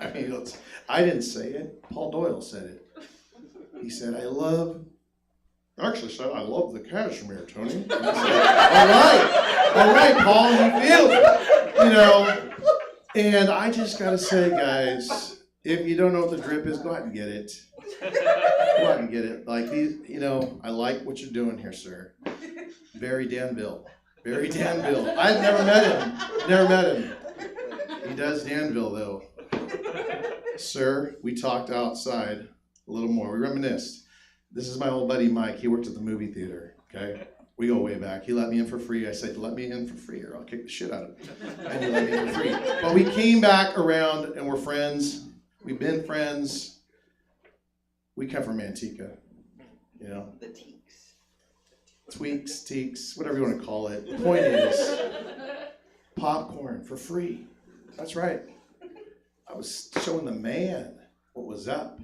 I mean, I didn't say it. Paul Doyle said it. He said, I love the cashmere, Tony. And I said, all right, Paul, you feel it. You know, and I just got to say, guys, if you don't know what the drip is, go out and get it. Go out and get it. Like these, you know, I like what you're doing here, sir. Barry Danville. Barry Danville. I've never met him. He does Danville, though. Sir, we talked outside a little more. We reminisced. This is my old buddy Mike. He worked at the movie theater, okay? We go way back. He let me in for free. I said, let me in for free or I'll kick the shit out of him. And he let me in for free. But we came back around and we're friends. We've been friends. We come from Antica, you know. The teaks. Tweaks, teaks, whatever you want to call it. The point is, popcorn for free. That's right. I was showing the man what was up.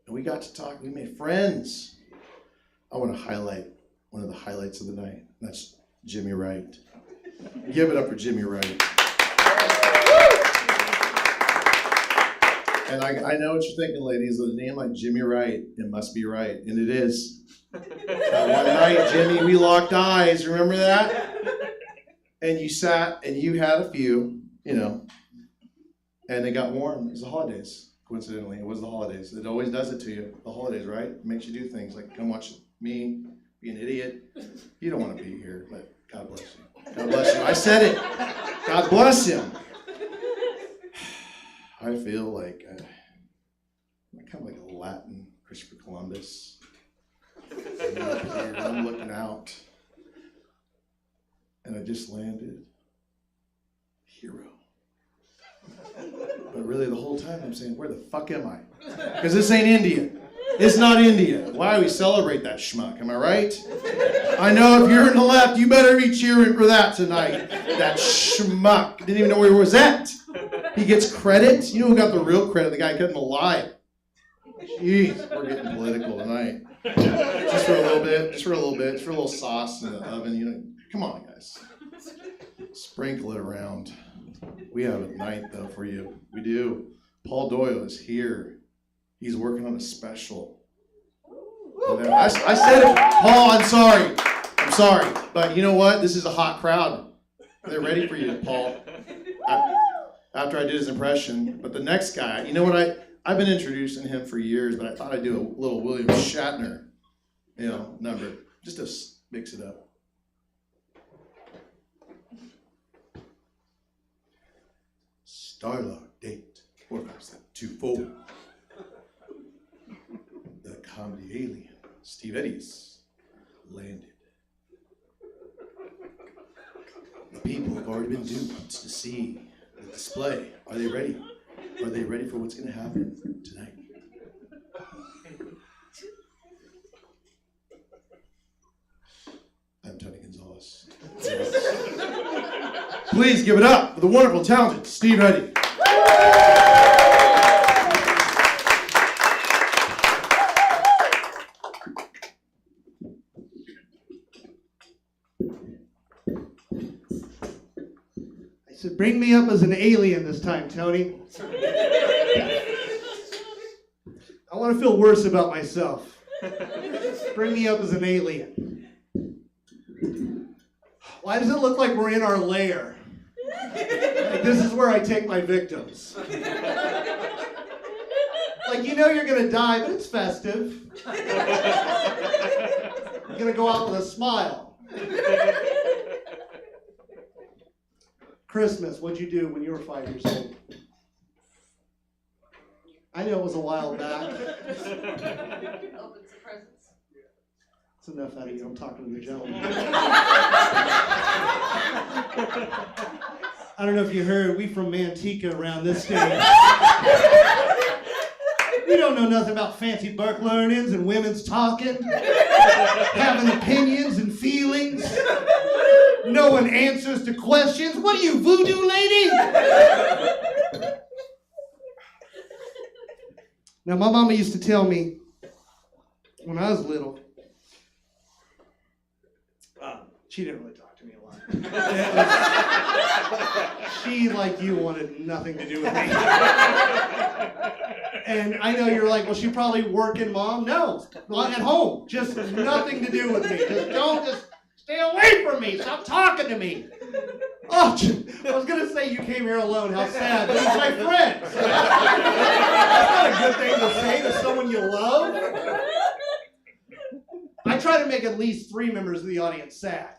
And we got to talk. We made friends. I want to highlight one of the highlights of the night. That's Jimmy Wright. Give it up for Jimmy Wright. And I know what you're thinking, ladies. With a name like Jimmy Wright, it must be right. And it is. That one night, Jimmy, we locked eyes. Remember that? And you sat and you had a few, you know. And it got warm. It was the holidays, coincidentally. It was the holidays. It always does it to you. The holidays, right? It makes you do things like come watch me be an idiot. You don't want to be here, but God bless you. God bless you. I said it. God bless him. I feel like I'm kind of like a Latin Christopher Columbus. I'm up here, I'm looking out, and I just landed. Hero. But really, the whole time I'm saying, where the fuck am I? Because this ain't India. It's not India. Why do we celebrate that schmuck? Am I right? I know if you're in the left, you better be cheering for that tonight. That schmuck. Didn't even know where he was at. He gets credit. You know who got the real credit? The guy cutting the lie. Jeez, we're getting political tonight. Just for a little bit. Just for a little sauce in the oven. You know, come on, guys. Sprinkle it around. We have a night though for you. We do. Paul Doyle is here. He's working on a special. I said it, Paul. I'm sorry, but you know what? This is a hot crowd. They're ready for you, Paul. After I did his impression, but the next guy, you know what? I've been introducing him for years, but I thought I'd do a little William Shatner, number just to mix it up. Starlog date 45724. The comedy alien, Steve Eddie's landed. The people have already been duped to see the display. Are they ready? Are they ready for what's going to happen tonight? I'm Tony Gonzalez. Please give it up for the wonderful, talented Steve Eddie. Bring me up as an alien this time, Tony. I want to feel worse about myself. Bring me up as an alien. Why does it look like we're in our lair? Like this is where I take my victims. Like you know you're going to die, but it's festive. You're going to go out with a smile. Christmas, what'd you do when you were 5 years old? I know it was a while back. Open some presents. That's enough out of you. I'm talking to the gentleman. I don't know if you heard, we from Manteca around this stage. We don't know nothing about fancy book learnings and women's talking, having opinions and feelings. No one answers to questions. What are you, voodoo lady? Now, my mama used to tell me when I was little, she didn't really talk to me a lot. She, like you, wanted nothing to do with me. And I know you're like, well, she probably working, Mom. No, at home. Just nothing to do with me. Just stay away from me. Stop talking to me. Oh, I was going to say you came here alone. How sad. But he's my friend. So that's not a good thing to say to someone you love. I try to make at least 3 members of the audience sad.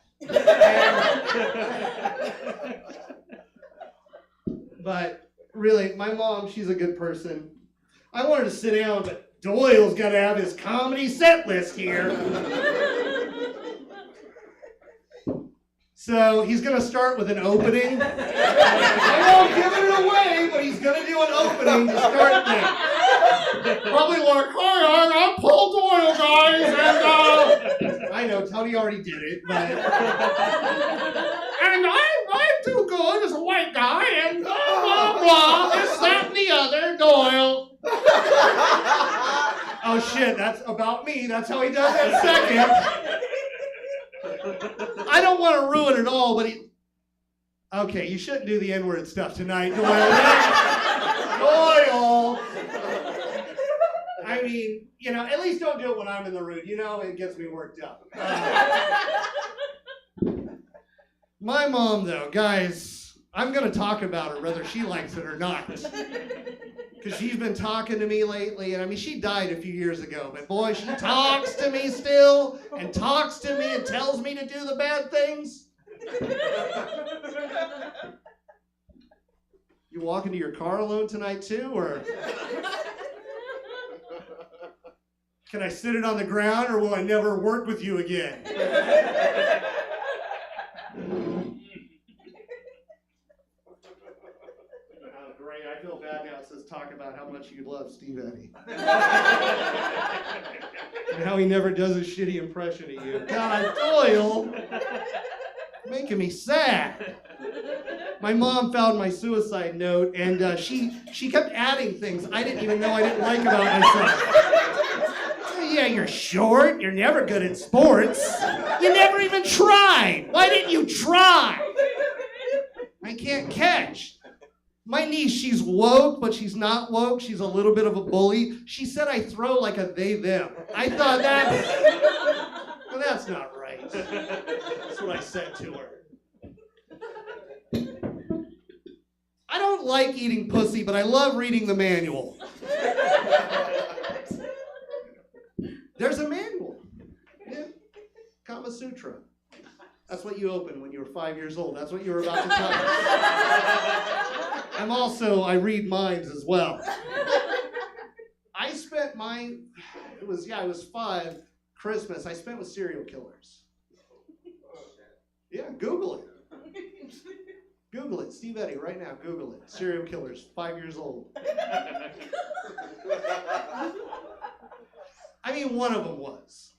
But really, my mom, she's a good person. I wanted to sit down, but Doyle's got to have his comedy set list here. So he's going to start with an opening. I won't give it away, but he's going to do an opening to start things. Probably like, hi, I'm Paul Doyle, guys. And I know, Tony already did it, but... And I'm too good as a white guy, and blah, blah, blah, this, that, and the other, Doyle. Oh, shit, that's about me. That's how he does that second. I don't want to ruin it all, but okay, you shouldn't do the N-word stuff tonight, Doyle. Doyle! I mean, at least don't do it when I'm in the room. It gets me worked up. My mom, though, guys, I'm going to talk about her whether she likes it or not. Because she's been talking to me lately, and she died a few years ago, but boy, she talks to me still, and talks to me and tells me to do the bad things. You walk into your car alone tonight too, or can I sit it on the ground, or will I never work with you again? I feel bad now. It says talk about how much you love Steve Eddie. And how he never does a shitty impression of you. God, Doyle, making me sad. My mom found my suicide note, and she kept adding things I didn't even know I didn't like about myself. Yeah, you're short. You're never good at sports. You never even tried. Why didn't you try? I can't catch. My niece, she's woke, but she's not woke. She's a little bit of a bully. She said I throw like a they-them. I thought well, that's not right. That's what I said to her. I don't like eating pussy, but I love reading the manual. There's a manual. Yeah. Kama Sutra. That's what you opened when you were 5 years old. That's what you were about to tell us. I read minds as well. I spent it was 5 Christmas I spent with serial killers. Yeah, Google it. Google it. Steve Eddy, right now, Google it. Serial killers, 5 years old. I mean, one of them was.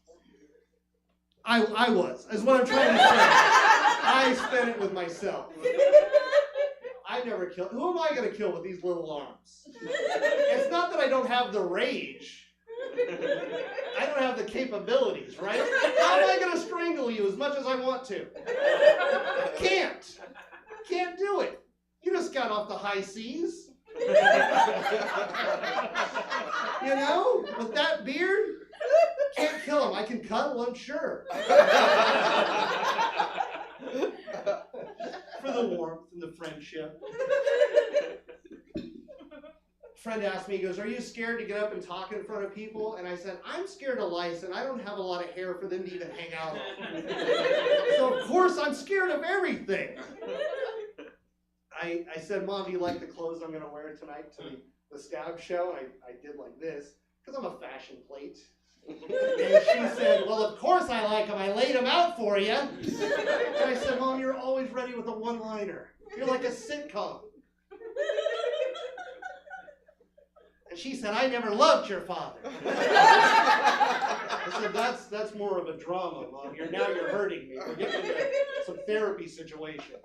I was, is what I'm trying to say. I spent it with myself. I never killed. Who am I going to kill with these little arms? It's not that I don't have the rage. I don't have the capabilities, right? How am I going to strangle you as much as I want to? Can't. Can't do it. You just got off the high seas. You know, with that beard, can't kill him. I can cuddle, I'm sure. For the warmth and the friendship. Friend asked me, he goes, are you scared to get up and talk in front of people? And I said, I'm scared of lice, and I don't have a lot of hair for them to even hang out on. So of course I'm scared of everything. I said, Mom, do you like the clothes I'm going to wear tonight to the stab show? I did like this, because I'm a fashion plate. And she said, well, of course I like them. I laid them out for you. And I said, Mom, you're always ready with a one-liner. You're like a sitcom. And she said, I never loved your father. I said, that's more of a drama, Mom. Now you're hurting me. We're getting into some therapy situations.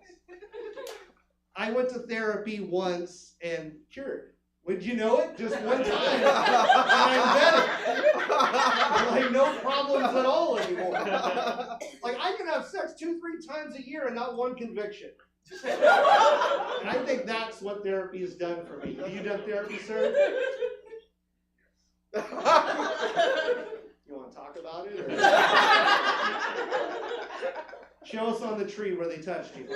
I went to therapy once and cured. Would you know it? Just one time. And I'm better. Like no problems at all anymore. Like I can have sex 2-3 times a year and not one conviction. And I think that's what therapy has done for me. Have you done therapy, sir? You want to talk about it? Or? Show us on the tree where they touched you.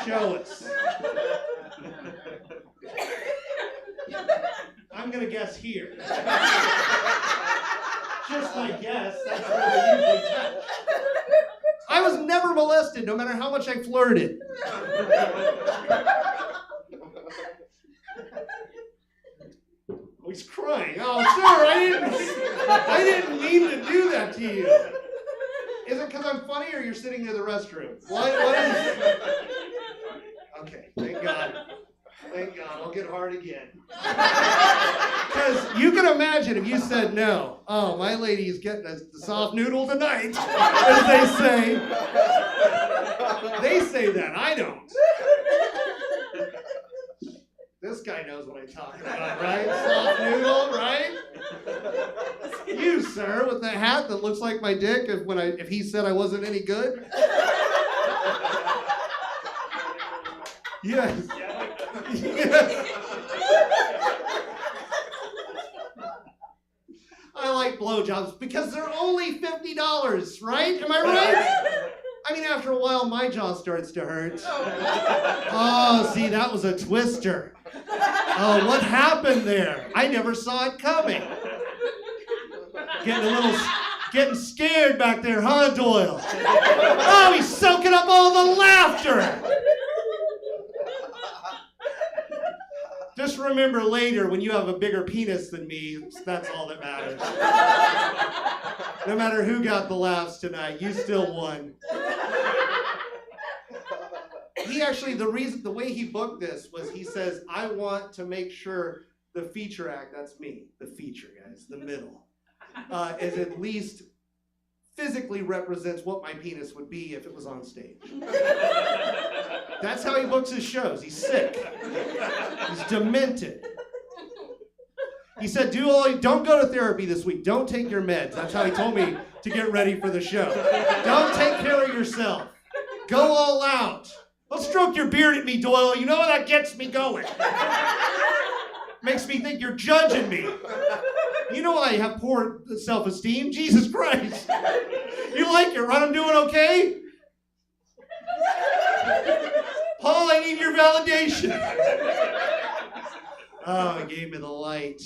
Show us. I'm going to guess here. Just my guess. That's where they usually touch. I was never molested, no matter how much I flirted. Oh, he's crying. Oh, sir, I didn't mean to do that to you. Is it because I'm funny or you're sitting near the restroom? What is it? Okay, thank God. Thank God, I'll get hard again. Because you can imagine if you said no. Oh, my lady's getting the soft noodle tonight, as they say. They say that, I don't. This guy knows what I'm talking about, right? Soft noodle, right? You, sir, with the hat that looks like my dick if he said I wasn't any good? Yes. Yes. I like blowjobs because they're only $50, right? Am I right? I mean, after a while, my jaw starts to hurt. Oh, see, that was a twister. Oh, what happened there? I never saw it coming. Getting scared back there, huh, Doyle? Oh, he's soaking up all the laughter. Just remember later, when you have a bigger penis than me, that's all that matters. No matter who got the laughs tonight, you still won. He actually, the way he booked this was he says, I want to make sure the feature act, that's me, the feature, guys, the middle, is at least physically basically represents what my penis would be if it was on stage. That's how he books his shows. He's sick. He's demented. He said, don't go to therapy this week. Don't take your meds. That's how he told me to get ready for the show. Don't take care of yourself. Go all out. Don't stroke your beard at me, Doyle. You know that gets me going. Makes me think you're judging me. You know I have poor self-esteem. Jesus Christ. You like it, right? I'm doing okay? Paul, I need your validation. Oh, he gave me the light.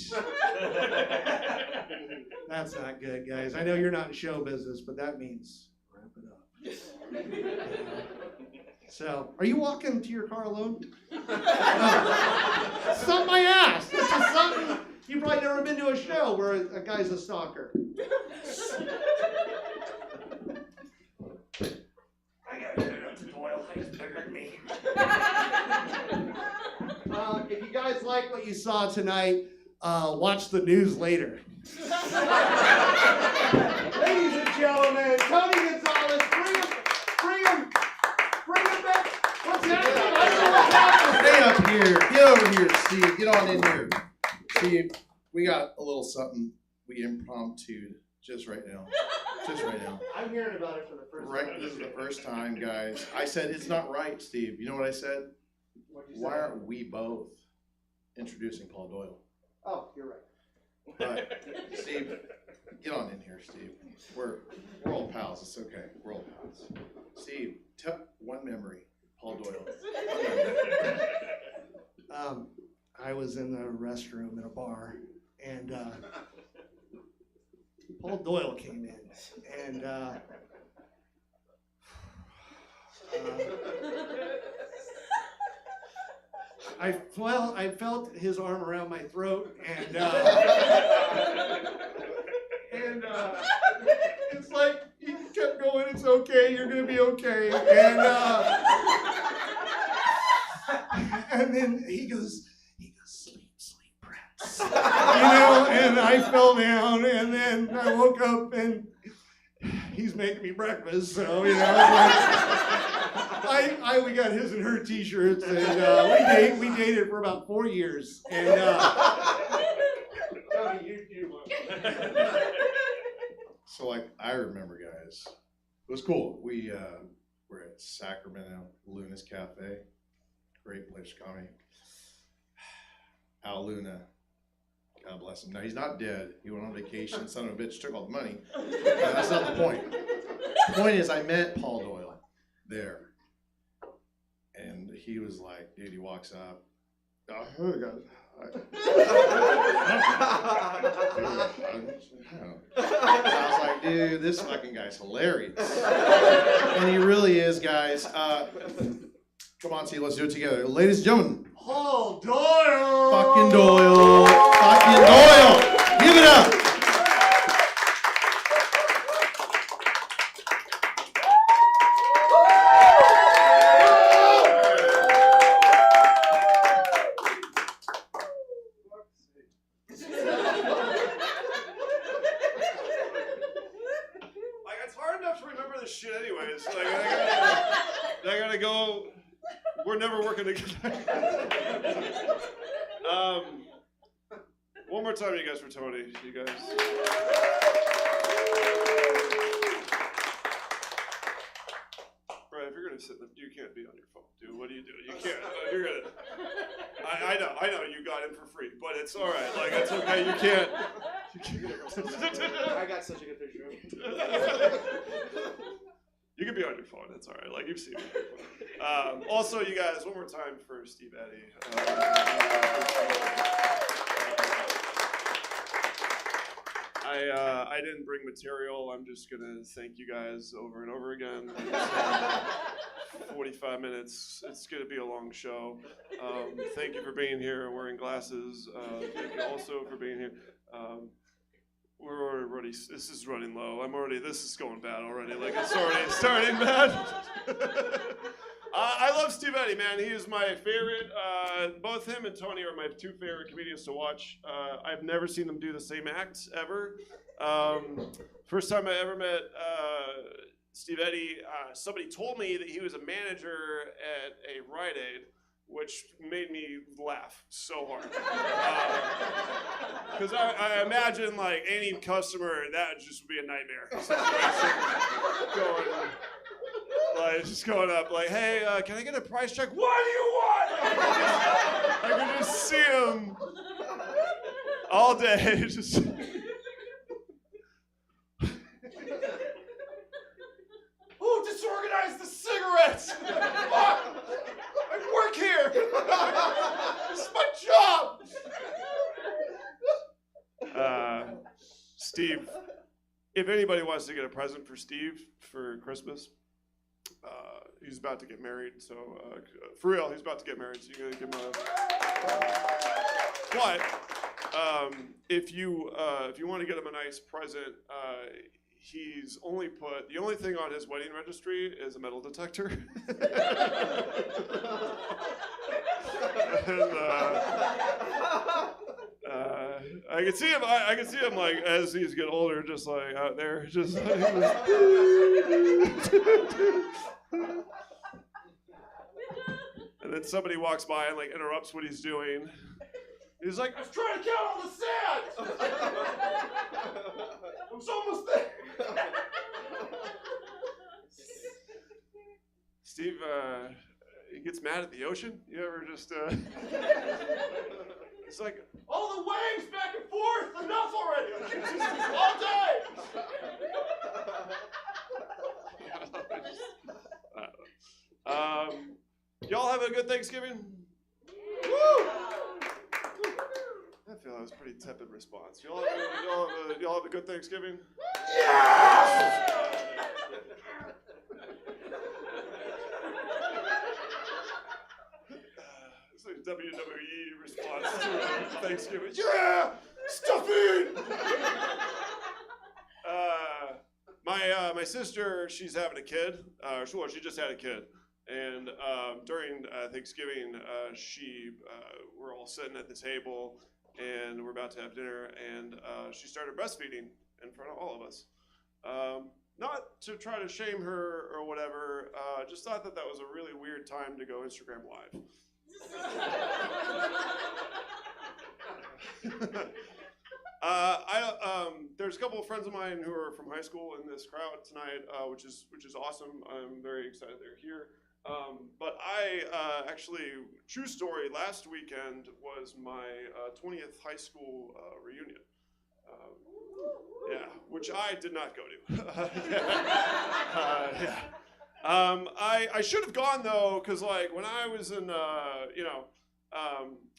That's not good, guys. I know you're not in show business, but that means wrap it up. So, are you walking to your car alone? Something I asked. This is something you've probably never been to a show where a guy's a stalker. I gotta get it up to Doyle. He's bigger than me. If you guys like what you saw tonight, watch the news later. Ladies and gentlemen, Tony Gonzalez, bring him back. What's happening? I don't know what's happening. Stay up here. Get over here, Steve. Get on in here. Steve, we got a little something we impromptu just right now. Just right now. I'm hearing about it for the first time. Right, this is the first time, guys. I said it's not right, Steve. You know what I said? Why aren't we both introducing Paul Doyle? Oh, you're right. But Steve, get on in here, Steve. We're all pals. It's okay. We're all pals. Steve, tell one memory. Paul Doyle. I was in the restroom in a bar, and Paul Doyle came in, and I felt his arm around my throat, and it's like he kept going. It's okay. You're gonna be okay. And then he goes, sleep, Prince. And I fell down, and then I woke up, and he's making me breakfast. So we got his and her T-shirts, and we dated for about 4 years. And So like I remember, guys, it was cool. We were at Sacramento Luna's Cafe, great place for comedy. Al Luna, God bless him. Now he's not dead. He went on vacation. Son of a bitch took all the money. That's not the point. The point is, I met Paul Doyle there, and he was like, dude. He walks up. I was like, dude, this fucking guy's hilarious. And he really is, guys. Come on, Steve, let's do it together. Ladies and gentlemen. Paul Doyle! Fucking Doyle. Fucking Doyle. Give it up. It's hard enough to remember this shit anyways. Like, I gotta go. We're never working together. One more time, you guys, for Tony. You guys. Right, if you're gonna sit there, you can't be on your phone, dude. What do you do? You can't. You're gonna. I know. You got in for free, but it's all right. Like it's okay. You can't. I got such a good picture of you. You can be on your phone. That's all right. Like you've seen it. Also, you guys, one more time for Steve Eddy. I didn't bring material. I'm just gonna thank you guys over and over again. 45 minutes. It's gonna be a long show. Thank you for being here and wearing glasses. Thank you also for being here. We're already. This is running low. This is going bad already. Like it's already starting bad. I love Steve Eddy, man. He is my favorite. Both him and Tony are my two favorite comedians to watch. I've never seen them do the same act ever. First time I ever met Steve Eddy, somebody told me that he was a manager at a Rite Aid, which made me laugh so hard. Because I imagine like any customer, that just would be a nightmare. Just going up like, hey, can I get a price check? What do you want? I can just see him all day. Just. Who disorganized the cigarettes? I work here. This is my job. Steve, if anybody wants to get a present for Steve for Christmas, he's about to get married. So for real, he's about to get married. So you're gonna give him a. But if you want to get him a nice present, he's only put the only thing on his wedding registry is a metal detector. And, I can see him. I can see him like as he's getting older, just like out there, just like. And then somebody walks by and like interrupts what he's doing. He's like, I was trying to count all the sand. I was almost there. Steve, he gets mad at the ocean. You ever just? It's like all the waves back and forth. Enough already. All day. Y'all have a good Thanksgiving? Woo! I feel that was a pretty tepid response. Y'all have a good Thanksgiving? Yes! It's like a WWE response to Thanksgiving. Yeah! Stuffing! My sister, she's having a kid. She just had a kid. And during Thanksgiving, we're all sitting at the table, and we're about to have dinner, and she started breastfeeding in front of all of us. Not to try to shame her or whatever, just thought that was a really weird time to go Instagram Live. There's a couple of friends of mine who are from high school in this crowd tonight, which is awesome. I'm very excited they're here. But I actually, true story, last weekend was my 20th high school reunion. Yeah, which I did not go to. Yeah. I should have gone though, because like when I was in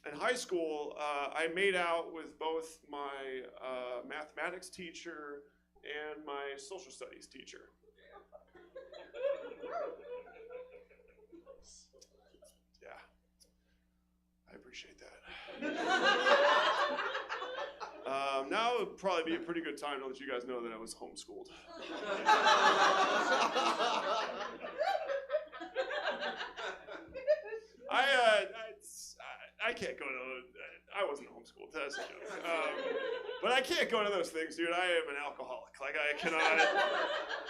in high school, I made out with both my mathematics teacher and my social studies teacher. Yeah, I appreciate that. Now would probably be a pretty good time to let you guys know that I was homeschooled. I can't go to. I wasn't homeschooled. That's a joke. But I can't go to those things, dude. I am an alcoholic. Like I cannot.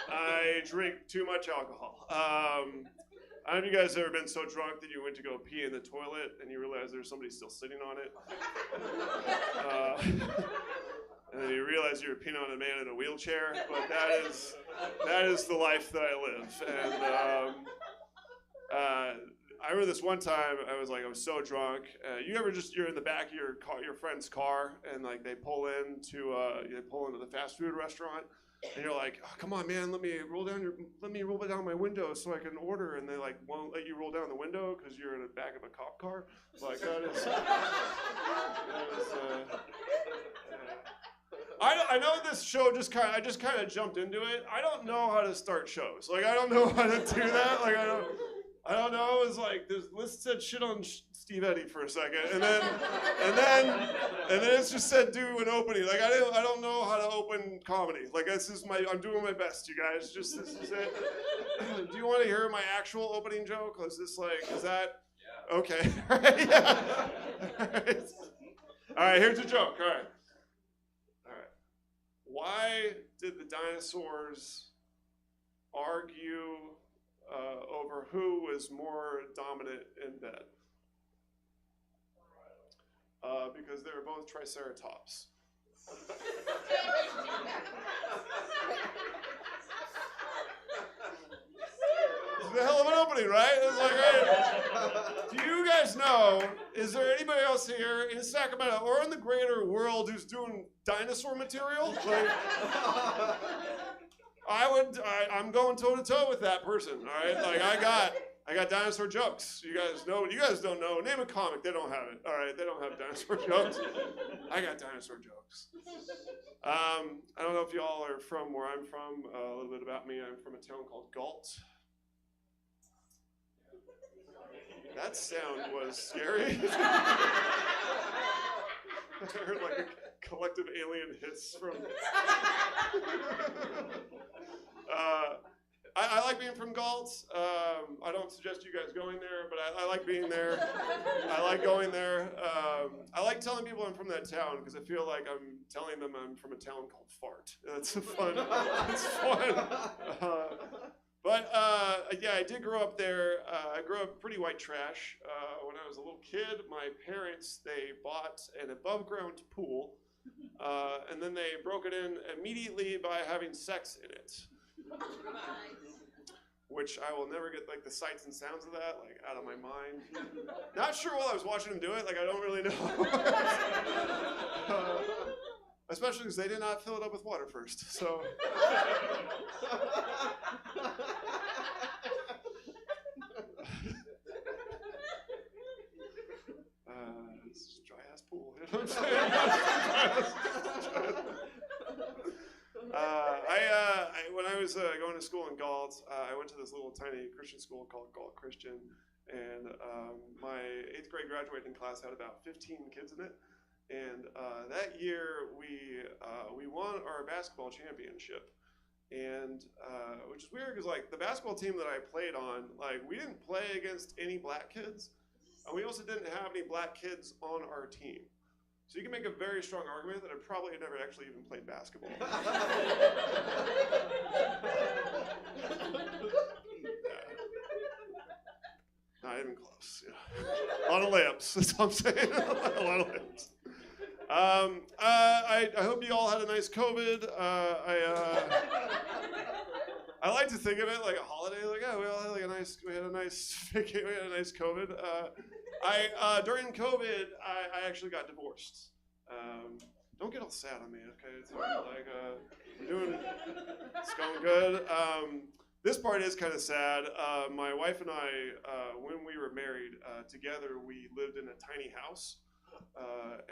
I drink too much alcohol. I don't know if you guys have ever been so drunk that you went to go pee in the toilet and you realize there's somebody still sitting on it. And then you realize you're peeing on a man in a wheelchair. But that is the life that I live. And I remember this one time I was so drunk. You're in the back of your friend's car, and like they pull into the fast food restaurant, and you're like, oh, come on, man, let me roll down my window so I can order, and they like won't let you roll down the window because you're in the back of a cop car. Like that is. I know this show I just kind of jumped into it. I don't know how to start shows. Like I don't know how to do that. Like I don't know. It was like let's said shit on Steve Eddy for a second, and then it's just said do an opening. Like I don't know how to open comedy. Like I'm doing my best, you guys. Just this is it. Do you want to hear my actual opening joke? Is that? Yeah. Okay. All right. Yeah. All right. Here's a joke. All right. Why did the dinosaurs argue over who was more dominant in bed. Because they were both Triceratops. It's a hell of an opening, right? It's like, right? Do you guys know, is there anybody else here in Sacramento or in the greater world who's doing dinosaur material? Like, I'm going toe to toe with that person, all right? Like, I got dinosaur jokes. You guys don't know. Name a comic, they don't have it. All right, they don't have dinosaur jokes. I got dinosaur jokes. I don't know if y'all are from where I'm from. A little bit about me. I'm from a town called Galt. That sound was scary. I heard like a collective alien hiss from. I like being from Galt. I don't suggest you guys going there, but I like being there. I like going there. I like telling people I'm from that town because I feel like I'm telling them I'm from a town called Fart. It's fun. It's fun. But yeah, I did grow up there. I grew up pretty white trash. When I was a little kid, my parents, they bought an above-ground pool, and then they broke it in immediately by having sex in it. Which I will never get like the sights and sounds of that like out of my mind. Not sure while I was watching them do it, like I don't really know. Especially because they did not fill it up with water first, so. It's a dry ass pool, you know what I'm saying? When I was going to school in Galt, I went to this little tiny Christian school called Galt Christian, and my 8th grade graduating class had about 15 kids in it. And that year we won our basketball championship, and which is weird because like the basketball team that I played on, like we didn't play against any black kids, and we also didn't have any black kids on our team. So you can make a very strong argument that I probably had never actually even played basketball. Not even close. Yeah. A lot of layups, that's what I'm saying. A lot of layups. I hope you all had a nice COVID. I like to think of it like a holiday. Like, oh, we all had like we had a nice COVID. During COVID, I actually got divorced. Don't get all sad on me, okay? It's like it's going good. This part is kind of sad. My wife and I, when we were married together, we lived in a tiny house.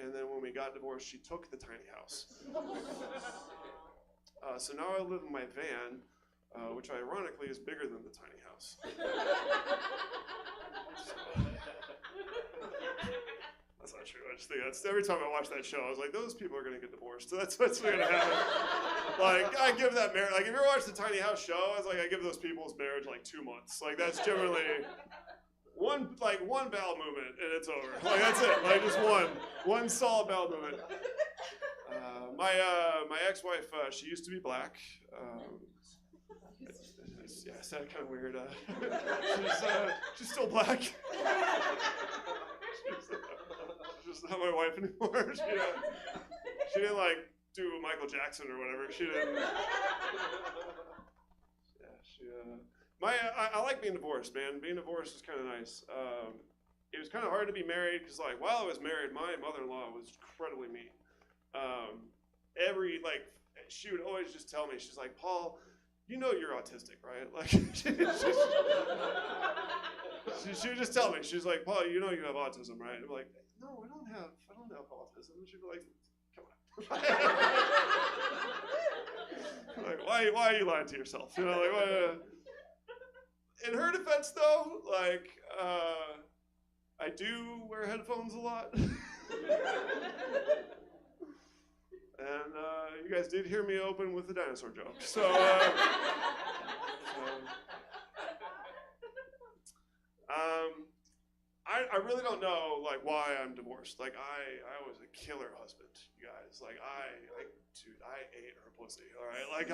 And then when we got divorced, she took the tiny house. So now I live in my van, which ironically is bigger than the tiny house. That's not true. I just think that's every time I watch that show, I was like, those people are gonna get divorced. So that's what's gonna happen. Like I give that marriage. Like if you ever watch the Tiny House show, I was like, I give those people's marriage like 2 months. Like that's generally one bowel movement and it's over. Like that's it. Like just one solid bowel movement. My ex-wife, she used to be black. Yeah, it sounded kind of weird. She's still black. She's not my wife anymore. She didn't like do Michael Jackson or whatever. She didn't. Yeah, I like being divorced, man. Being divorced is kind of nice. It was kind of hard to be married because, like, while I was married, my mother-in-law was incredibly mean. She would always just tell me, she's like, Paul, you know you're autistic, right? Like, she would just tell me, she's like, Paul, you know you have autism, right? I'm like, no, I don't have autism. And she'd be like, come on. Like, why are you lying to yourself? You know, like, what? In her defense, though, like, I do wear headphones a lot. And you guys did hear me open with the dinosaur joke. So, I really don't know, like, why I'm divorced. Like, I was a killer husband, you guys. Like, I ate her pussy, all right? Like,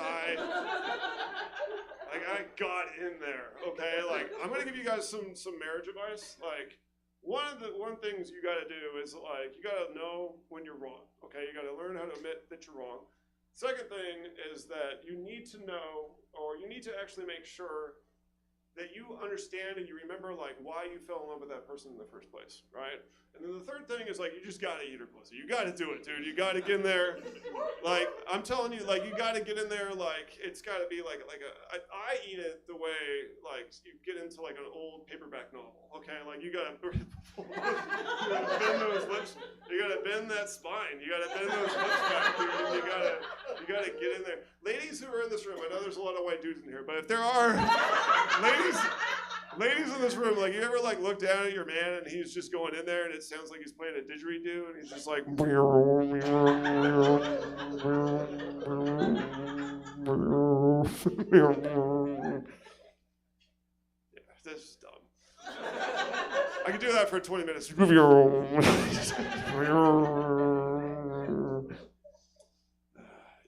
I got in there, okay? Like, I'm gonna give you guys some marriage advice. Like, one things you gotta do is, like, you gotta know when you're wrong, okay? You gotta learn how to admit that you're wrong. Second thing is that you need to know, or you need to actually make sure that you understand and you remember, like, why you fell in love with that person in the first place, right? And then the third thing is, like, you just gotta eat her pussy. You gotta do it, dude. You gotta get in there. Like, I'm telling you, like, you gotta get in there, like, it's gotta be like I eat it the way, like, you get into, like, an old paperback novel, okay? Like, you gotta bend those lips. You gotta bend that spine. You gotta bend those lips back, dude. And you gotta get in there. Ladies who are in this room, I know there's a lot of white dudes in here, but if there are ladies in this room, like, you ever, like, look down at your man and he's just going in there and it sounds like he's playing a didgeridoo and he's just like, yeah, that's just dumb. I could do that for 20 minutes.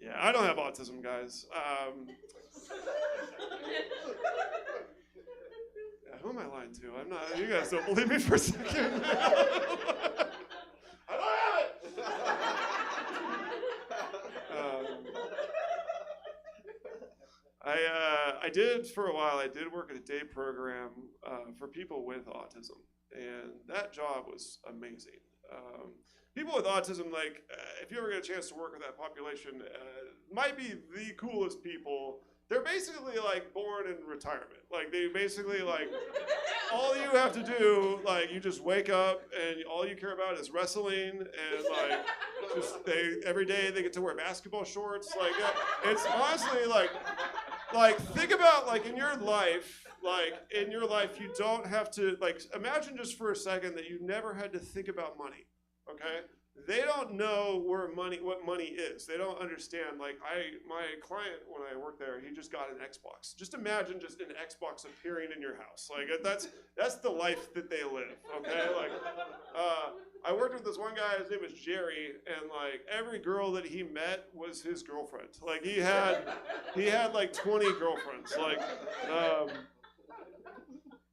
Yeah, I don't have autism, guys. Who am I lying to? I'm not. You guys don't believe me for a second. I don't have it. I did for a while. I did work at a day program for people with autism, and that job was amazing. People with autism, like, if you ever get a chance to work with that population, might be the coolest people. They're basically, like, born in retirement. Like, they basically, like, all you have to do, like, you just wake up and all you care about is wrestling and, like, just every day they get to wear basketball shorts. Like, it's honestly, like, think about, like, in your life, you don't have to, like, imagine just for a second that you never had to think about money, okay? They don't know what money is. They don't understand. Like, my client, when I worked there, he just got an Xbox. Just imagine just an Xbox appearing in your house. Like, that's the life that they live, okay? Like, I worked with this one guy, his name was Jerry, and, like, every girl that he met was his girlfriend. Like, he had like 20 girlfriends.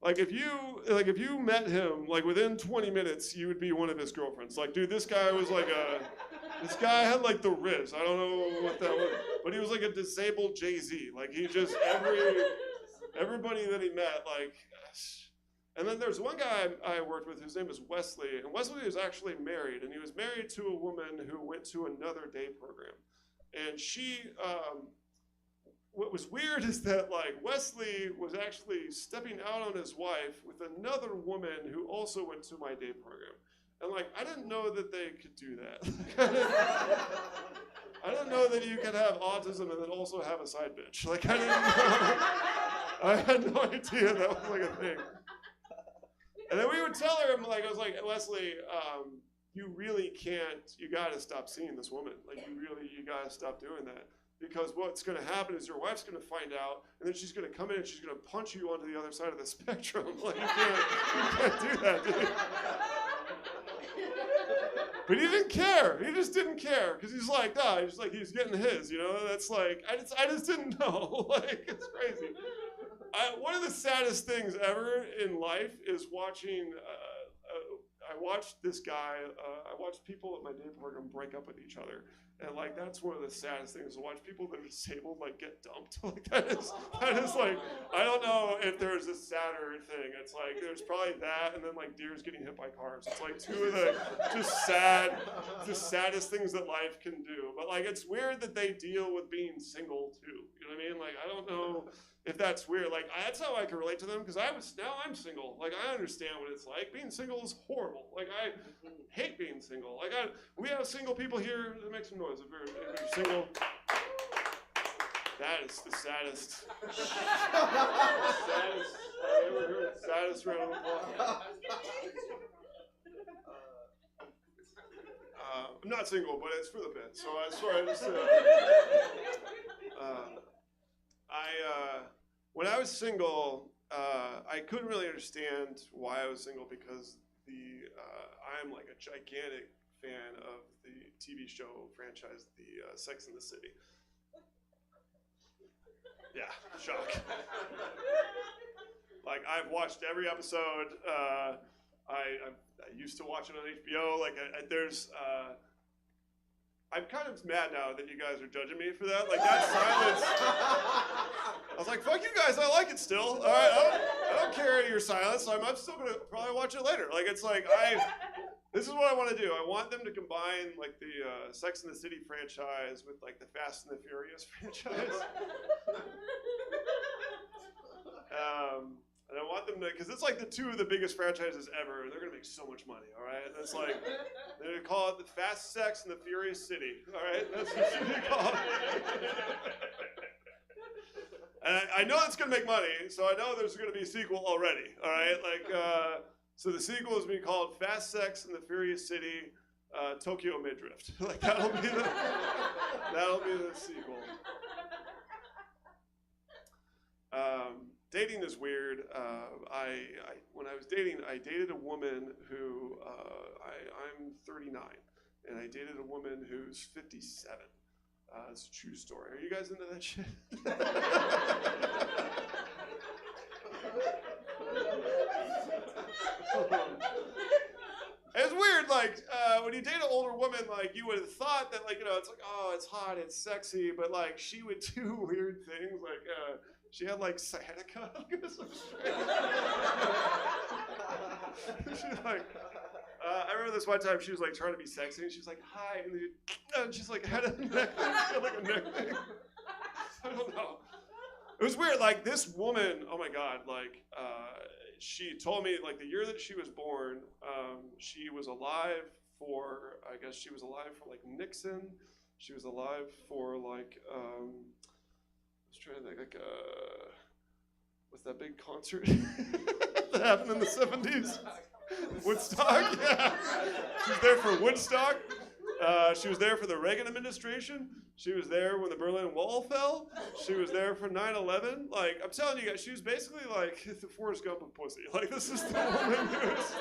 Like, if you met him, like, within 20 minutes, you would be one of his girlfriends. Like, dude, this guy was like this guy had, like, the Riz. I don't know what that was, but he was like a disabled Jay-Z. Like, he just, everybody that he met, like, and then there's one guy I worked with whose name is Wesley, and Wesley was actually married, and he was married to a woman who went to another day program. And she, what was weird is that, like, Wesley was actually stepping out on his wife with another woman who also went to my day program. And, like, I didn't know that they could do that. I didn't know that you could have autism and then also have a side bitch. Like, I didn't know. I had no idea that was, like, a thing. And then we would tell her, like, I was like, Wesley, you really can't, you gotta stop seeing this woman. Like, you gotta stop doing that. Because what's going to happen is your wife's going to find out, and then she's going to come in and she's going to punch you onto the other side of the spectrum. Like, you can't do that, dude. But he didn't care. He just didn't care because he's like, nah, he's getting his, you know. That's like, I just didn't know. Like, it's crazy. One of the saddest things ever in life is watching. I watched this guy. I watched people at my day program break up with each other. And, like, that's one of the saddest things, to watch people that are disabled, like, get dumped. Like, that is like, I don't know if there's a sadder thing. It's like, there's probably that, and then, like, deers getting hit by cars. It's like two of the saddest things that life can do. But, like, it's weird that they deal with being single, too. You know what I mean? Like, I don't know if that's weird. Like, that's how I can relate to them, because now I'm single. Like, I understand what it's like. Being single is horrible. Like, I hate being single. Like, we have single people here that make some noise if you're single. That is the saddest. Saddest I've ever heard. Saddest round of applause. I'm not single, but it's for the bit. So I swear, when I was single, I couldn't really understand why I was single because I'm like a gigantic fan of the TV show franchise, the Sex and the City. Yeah, shock. Like, I've watched every episode. I used to watch it on HBO. Like, I'm kind of mad now that you guys are judging me for that. Like, that silence. I was like, fuck you guys, I like it still. All right, I don't care your silence. I'm still going to probably watch it later. Like, it's like, this is what I want to do. I want them to combine, like, the Sex and the City franchise with, like, the Fast and the Furious franchise. And I want them to, because it's like the two of the biggest franchises ever, and they're going to make so much money, all right? And it's like, they're going to call it the Fast Sex and the Furious City, all right? That's what it's going to be called. And I know it's going to make money, so I know there's going to be a sequel already, all right? Like, so the sequel is being called Fast Sex and the Furious City, Tokyo Midriff. Like, that'll be the sequel. Dating is weird. When I was dating, I dated a woman who, I'm 39, and I dated a woman who's 57. It's a true story. Are you guys into that shit? It's weird, like, when you date an older woman, like, you would have thought that, like, it's like, oh, it's hot, it's sexy, but, like, she would do weird things, like, she had, like, sciatica. She's like, I remember this one time she was, like, trying to be sexy, and she's like, hi, and she's like, had a neck thing. She had, like, a neck thing. I don't know. It was weird, like, this woman, oh my God, like, she told me, like, the year that she was born, she was alive for, I guess she was alive for, like, Nixon. She was alive for, like, I was trying to think, like, what's that big concert that happened in the 70s? Woodstock, yeah. She was there for Woodstock. She was there for the Reagan administration. She was there when the Berlin Wall fell. She was there for 9/11. Like, I'm telling you guys, she was basically like the Forrest Gump of pussy. Like, this is the woman who was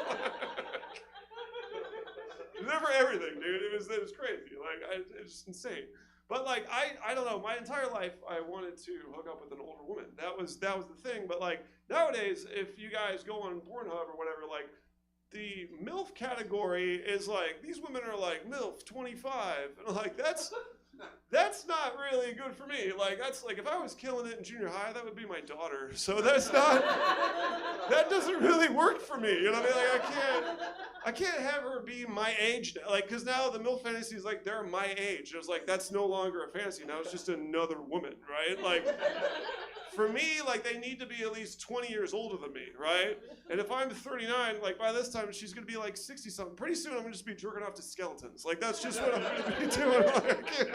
she was there for everything, dude. It was crazy. Like, it's insane. But like, I don't know. My entire life, I wanted to hook up with an older woman. That was the thing. But like nowadays, if you guys go on Pornhub or whatever, like, the MILF category is like, these women are like MILF 25, and like that's not really good for me. Like, that's like, if I was killing it in junior high, that would be my daughter. So that doesn't really work for me. You know what I mean? Like, I can't have her be my age now. Like, because now the MILF fantasy is like, they're my age. It was like, that's no longer a fantasy. Now it's just another woman, right? Like, for me, like, they need to be at least 20 years older than me, right? And if I'm 39, like, by this time, she's going to be like 60-something. Pretty soon, I'm going to just be jerking off to skeletons. Like, that's just what I'm going to be doing. Like,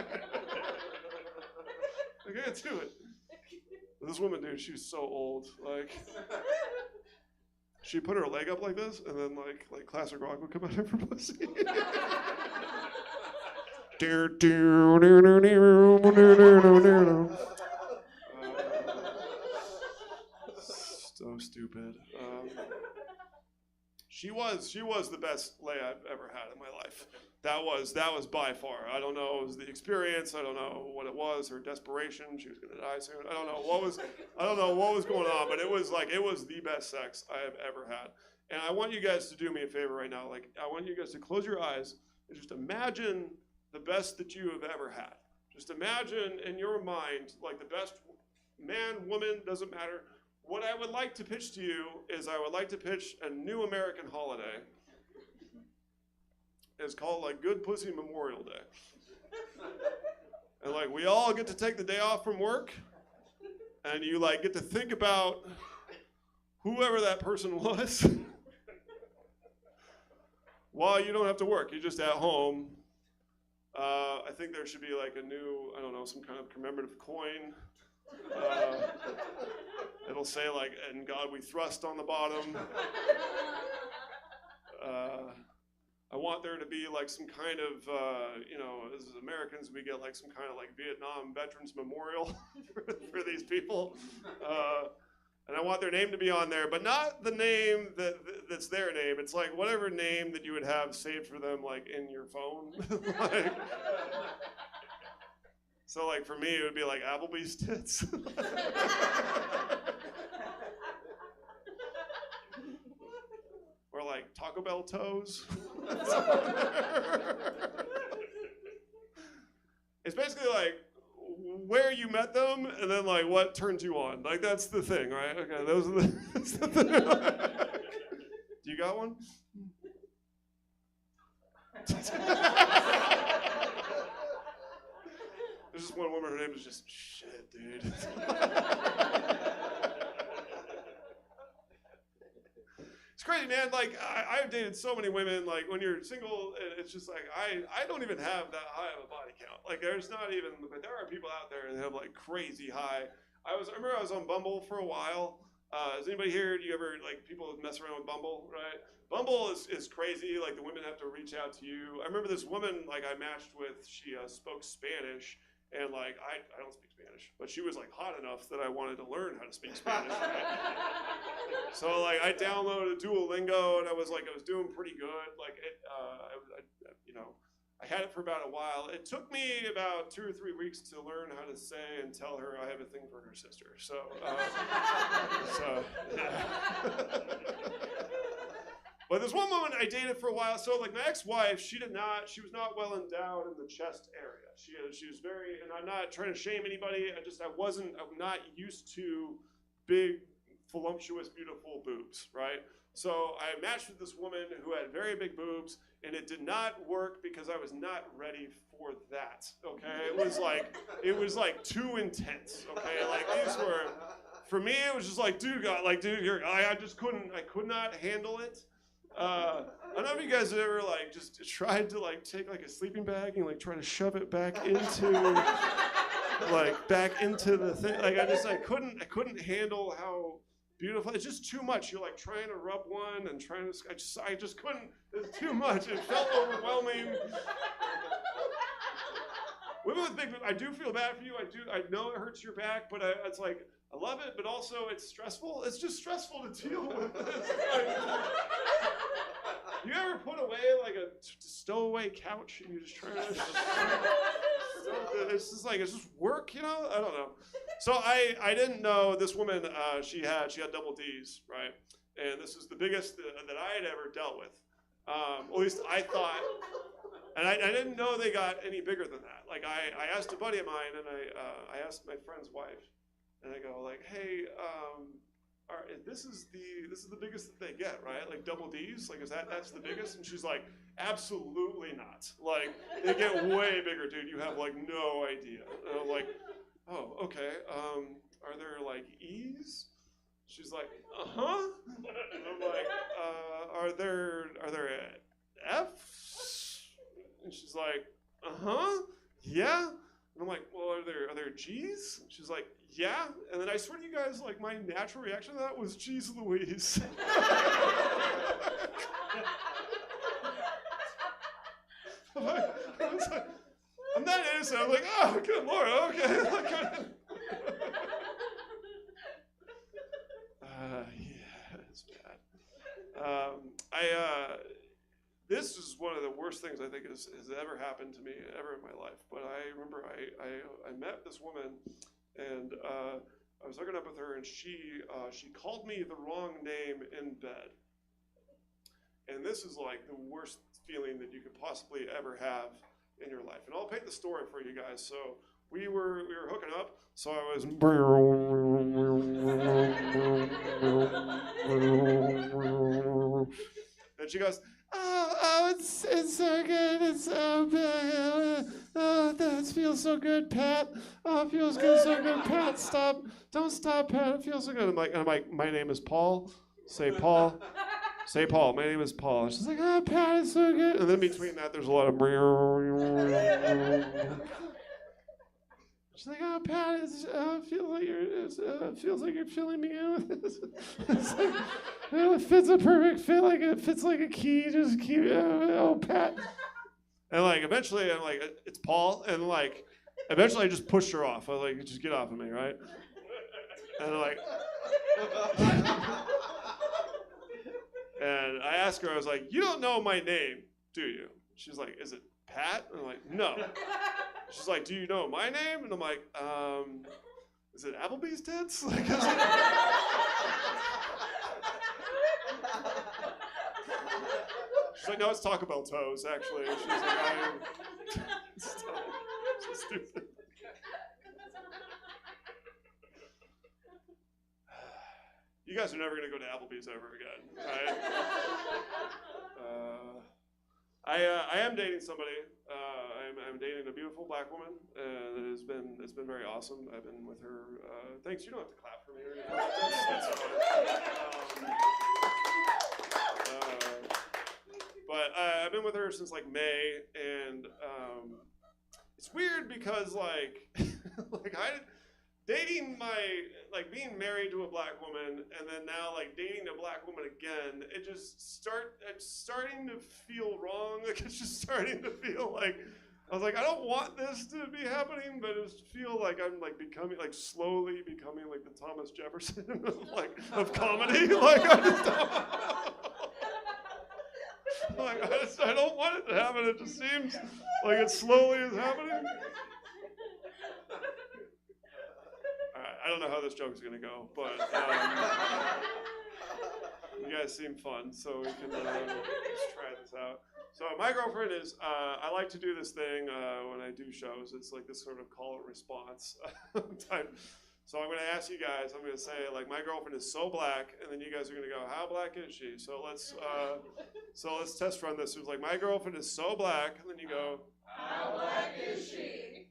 I can't do it. This woman, dude, she's so old. Like, she put her leg up like this, and then, like classic rock would come out of her pussy. So stupid. She was the best lay I've ever had in my life. That was by far. I don't know, it was the experience. I don't know what it was. Her desperation. She was gonna die soon. I don't know what was going on, but it was the best sex I have ever had. And I want you guys to do me a favor right now. Like, I want you guys to close your eyes and just imagine the best that you have ever had. Just imagine in your mind, like, the best man, woman, doesn't matter. What I would like to pitch to you is I would like to pitch a new American holiday. It's called, like, Good Pussy Memorial Day. And, like, we all get to take the day off from work, and you, like, get to think about whoever that person was while you don't have to work. You're just at home. I think there should be, like, a new, I don't know, some kind of commemorative coin. It'll say, like, "In God we thrust" on the bottom. I want there to be, like, some kind of, as Americans, we get, like, some kind of, like, Vietnam Veterans Memorial for these people. And I want their name to be on there, but not the name that's their name. It's, like, whatever name that you would have saved for them, like, in your phone. Like, So like for me, it would be like Applebee's tits. Or like Taco Bell toes. It's basically like where you met them and then like what turned you on. Like that's the thing, right? Okay, those are that's the thing. Do you got one? There's just one woman, her name is just shit, dude. It's crazy, man. Like, I've dated so many women. Like, when you're single, it's just like, I don't even have that high of a body count. Like, there's not even, but there are people out there that have, like, crazy high. I remember I was on Bumble for a while. Is anybody here, do you ever, like, people mess around with Bumble, right? Bumble is crazy. Like, the women have to reach out to you. I remember this woman, like, I matched with, she spoke Spanish. And like, I don't speak Spanish, but she was like hot enough that I wanted to learn how to speak Spanish. Right? So like, I downloaded Duolingo, and I was doing pretty good. Like I had it for about a while. It took me about 2 or 3 weeks to learn how to say and tell her I have a thing for her sister. So yeah. But this one woman I dated for a while. So like my ex-wife, she was not well endowed in the chest area. She was very, and I'm not trying to shame anybody. I'm not used to big, voluptuous, beautiful boobs, right? So I matched with this woman who had very big boobs, and it did not work because I was not ready for that, okay? It was like too intense, okay? Like these were, for me, it was just like, dude, I could not handle it. I don't know if you guys have ever like just tried to like take like a sleeping bag and like try to shove it back into the thing. Like I couldn't handle how beautiful. It's just too much. You're like trying to rub one and trying to. I just couldn't. It's too much. It felt overwhelming. Women with big, I do feel bad for you. I know it hurts your back, but it's like I love it, but also it's stressful. It's just stressful to deal with. You ever put away like a stowaway couch and you just try to? It's just work, you know. I don't know. So I didn't know this woman. She had double D's, right? And this is the biggest that I had ever dealt with. At least I thought. And I didn't know they got any bigger than that. Like I asked a buddy of mine, and I asked my friend's wife, and I go like, hey, this is the biggest that they get, right? Like double D's, like that's the biggest? And she's like, absolutely not. Like they get way bigger, dude. You have like no idea. And I'm like, oh, okay. Are there like E's? She's like, uh-huh. And I'm like, are there F's? And she's like, uh-huh, yeah. And I'm like, well, are there G's? She's like, yeah. And then I swear to you guys, like my natural reaction to that was, geez Louise. I'm not innocent. I'm like, oh, good Lord, okay. Yeah, it's bad. This is one of the worst things I think has ever happened to me ever in my life. But I remember I met this woman, and I was hooking up with her, and she called me the wrong name in bed. And this is like the worst feeling that you could possibly ever have in your life. And I'll paint the story for you guys. So we were hooking up. So I was. And she goes, oh, it's so good. It's so good. Oh, that feels so good, Pat. Oh, it feels good, so good, Pat. Stop. Don't stop, Pat. It feels so good. I'm like, my name is Paul. Say Paul. Say Paul. My name is Paul. And she's like, oh, Pat, it's so good. And then between that, there's a lot of. She's like, oh, Pat, it feels like you're filling me in. It's like, it fits a perfect fit. Like it fits like a key. Just keep. Oh, Pat. And like eventually, I'm like, it's Paul. And like, eventually, I just pushed her off. I was like, just get off of me, right? And like, and I asked her, I was like, you don't know my name, do you? She's like, is it Pat? And I'm like, no. She's like, do you know my name? And I'm like, is it Applebee's tits? Like, she's like, no, it's Taco Bell toes, actually. She's like, I am so stupid. You guys are never going to go to Applebee's ever again, right? I am dating somebody. I'm dating a beautiful black woman, and it's been very awesome. I've been with her. Thanks. You don't have to clap for me or anything. That's fine. But I've been with her since like May, and it's weird because like dating being married to a black woman and then now like dating a black woman again, it's starting to feel wrong. Like it's just starting to feel like I was like, I don't want this to be happening, but it feel like I'm like slowly becoming like the Thomas Jefferson of comedy. Like I don't want it to happen. It just seems like it slowly is happening. I don't know how this joke's gonna go, but you guys seem fun, so we can just try this out. So my girlfriend is, I like to do this thing when I do shows. It's like this sort of call and response type. So I'm gonna ask you guys, I'm gonna say like, my girlfriend is so black, and then you guys are gonna go, how black is she? So let's test run this. It was like, my girlfriend is so black, and then you go, how black is she?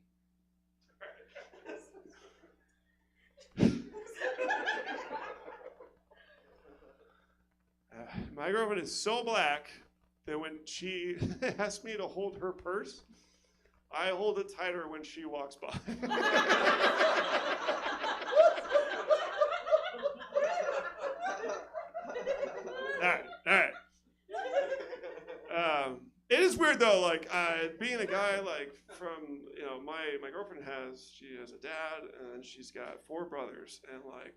My girlfriend is so black that when she asks me to hold her purse, I hold it tighter when she walks by. All right. It is weird though, like being a guy like from, you know, my girlfriend she has a dad and she's got 4 brothers, and like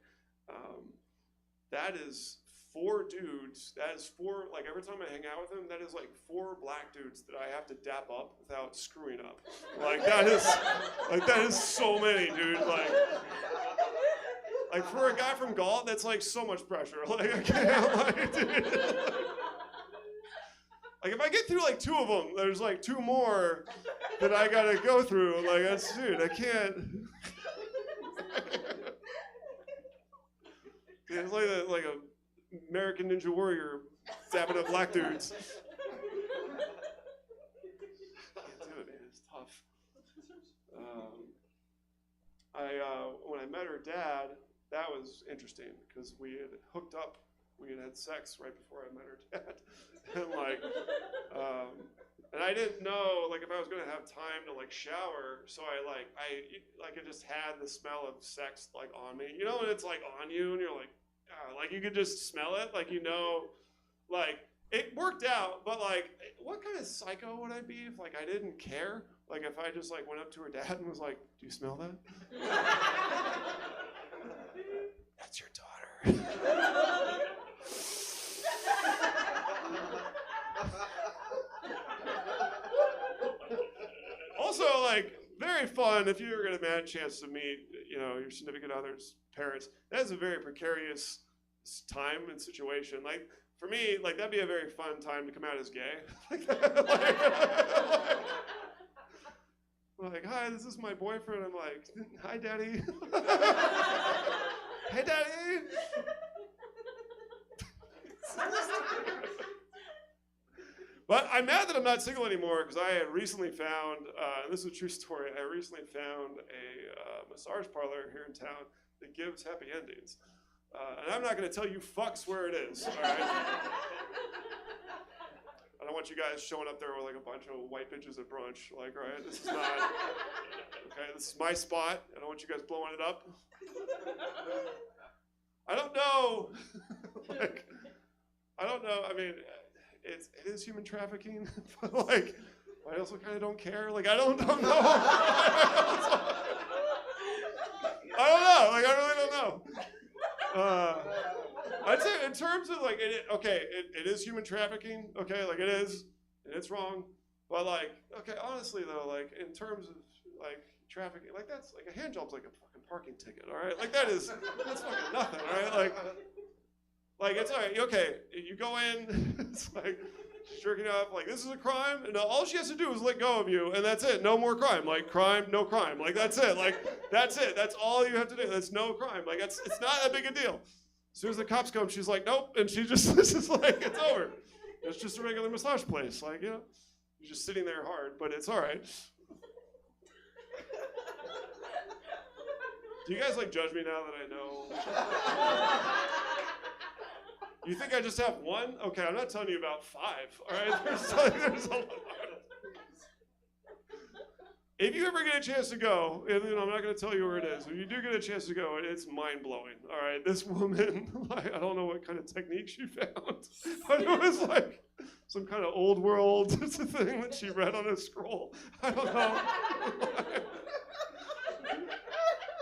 that is 4 dudes. That is 4, like every time I hang out with them, that is like 4 black dudes that I have to dap up without screwing up. Like that is so many, dude. Like for a guy from Galt, that's like so much pressure. Like I can't, like, dude. Like if I get through like 2 of them, there's like 2 more that I gotta go through. Like that's, dude, I can't. It's like a American Ninja Warrior zapping up black dudes. Can't do it, man. It's tough. When I met her dad, that was interesting because we had hooked up. We had sex right before I met her dad, and and I didn't know like if I was gonna have time to like shower, so I just had the smell of sex like on me, you know, and it's like on you, and you're like. Like you could just smell it, like, you know, like it worked out, but like what kind of psycho would I be if like I didn't care? Like if I just like went up to her dad and was like, do you smell that? That's your daughter. Also, like, very fun if you ever get a chance to meet, you know, your significant other's parents. That is a very precarious time and situation. Like, for me, like, that'd be a very fun time to come out as gay. Like, hi, this is my boyfriend. I'm like, hi, daddy. Hey, daddy. But I'm mad that I'm not single anymore because I had recently found, and this is a true story, I recently found a massage parlor here in town that gives happy endings. And I'm not going to tell you fucks where it is, all right? I don't want you guys showing up there with like a bunch of white bitches at brunch, like, right? This is not, okay, this is my spot. I don't want you guys blowing it up. I don't know, like, I don't know, I mean, it is human trafficking, but like, I also kind of don't care. Like, I don't know. I don't know. Like, I really don't know. I'd say in terms of like, it is human trafficking. Okay, like it is, and it's wrong. But like, okay, honestly though, like in terms of like trafficking, like that's like a hand job's like a fucking parking ticket, all right? Like that's fucking nothing, all right? Like it's all right, okay, you go in, it's like, she's jerking off, like this is a crime, and all she has to do is let go of you, and that's it, no more crime, like crime, no crime, like that's it, that's all you have to do, that's no crime, like it's not that big a deal. As soon as the cops come, she's like, nope, and she just, this is like, it's over. It's just a regular massage place, like, you know, you're just sitting there hard, but it's all right. Do you guys like judge me now that I know? You think I just have one? Okay, I'm not telling you about 5. All right, there's a lot. If you ever get a chance to go, and, you know, I'm not going to tell you where it is. If you do get a chance to go, it's mind blowing. All right, this woman, like, I don't know what kind of technique she found, but it was like some kind of old world thing that she read on a scroll. I don't know.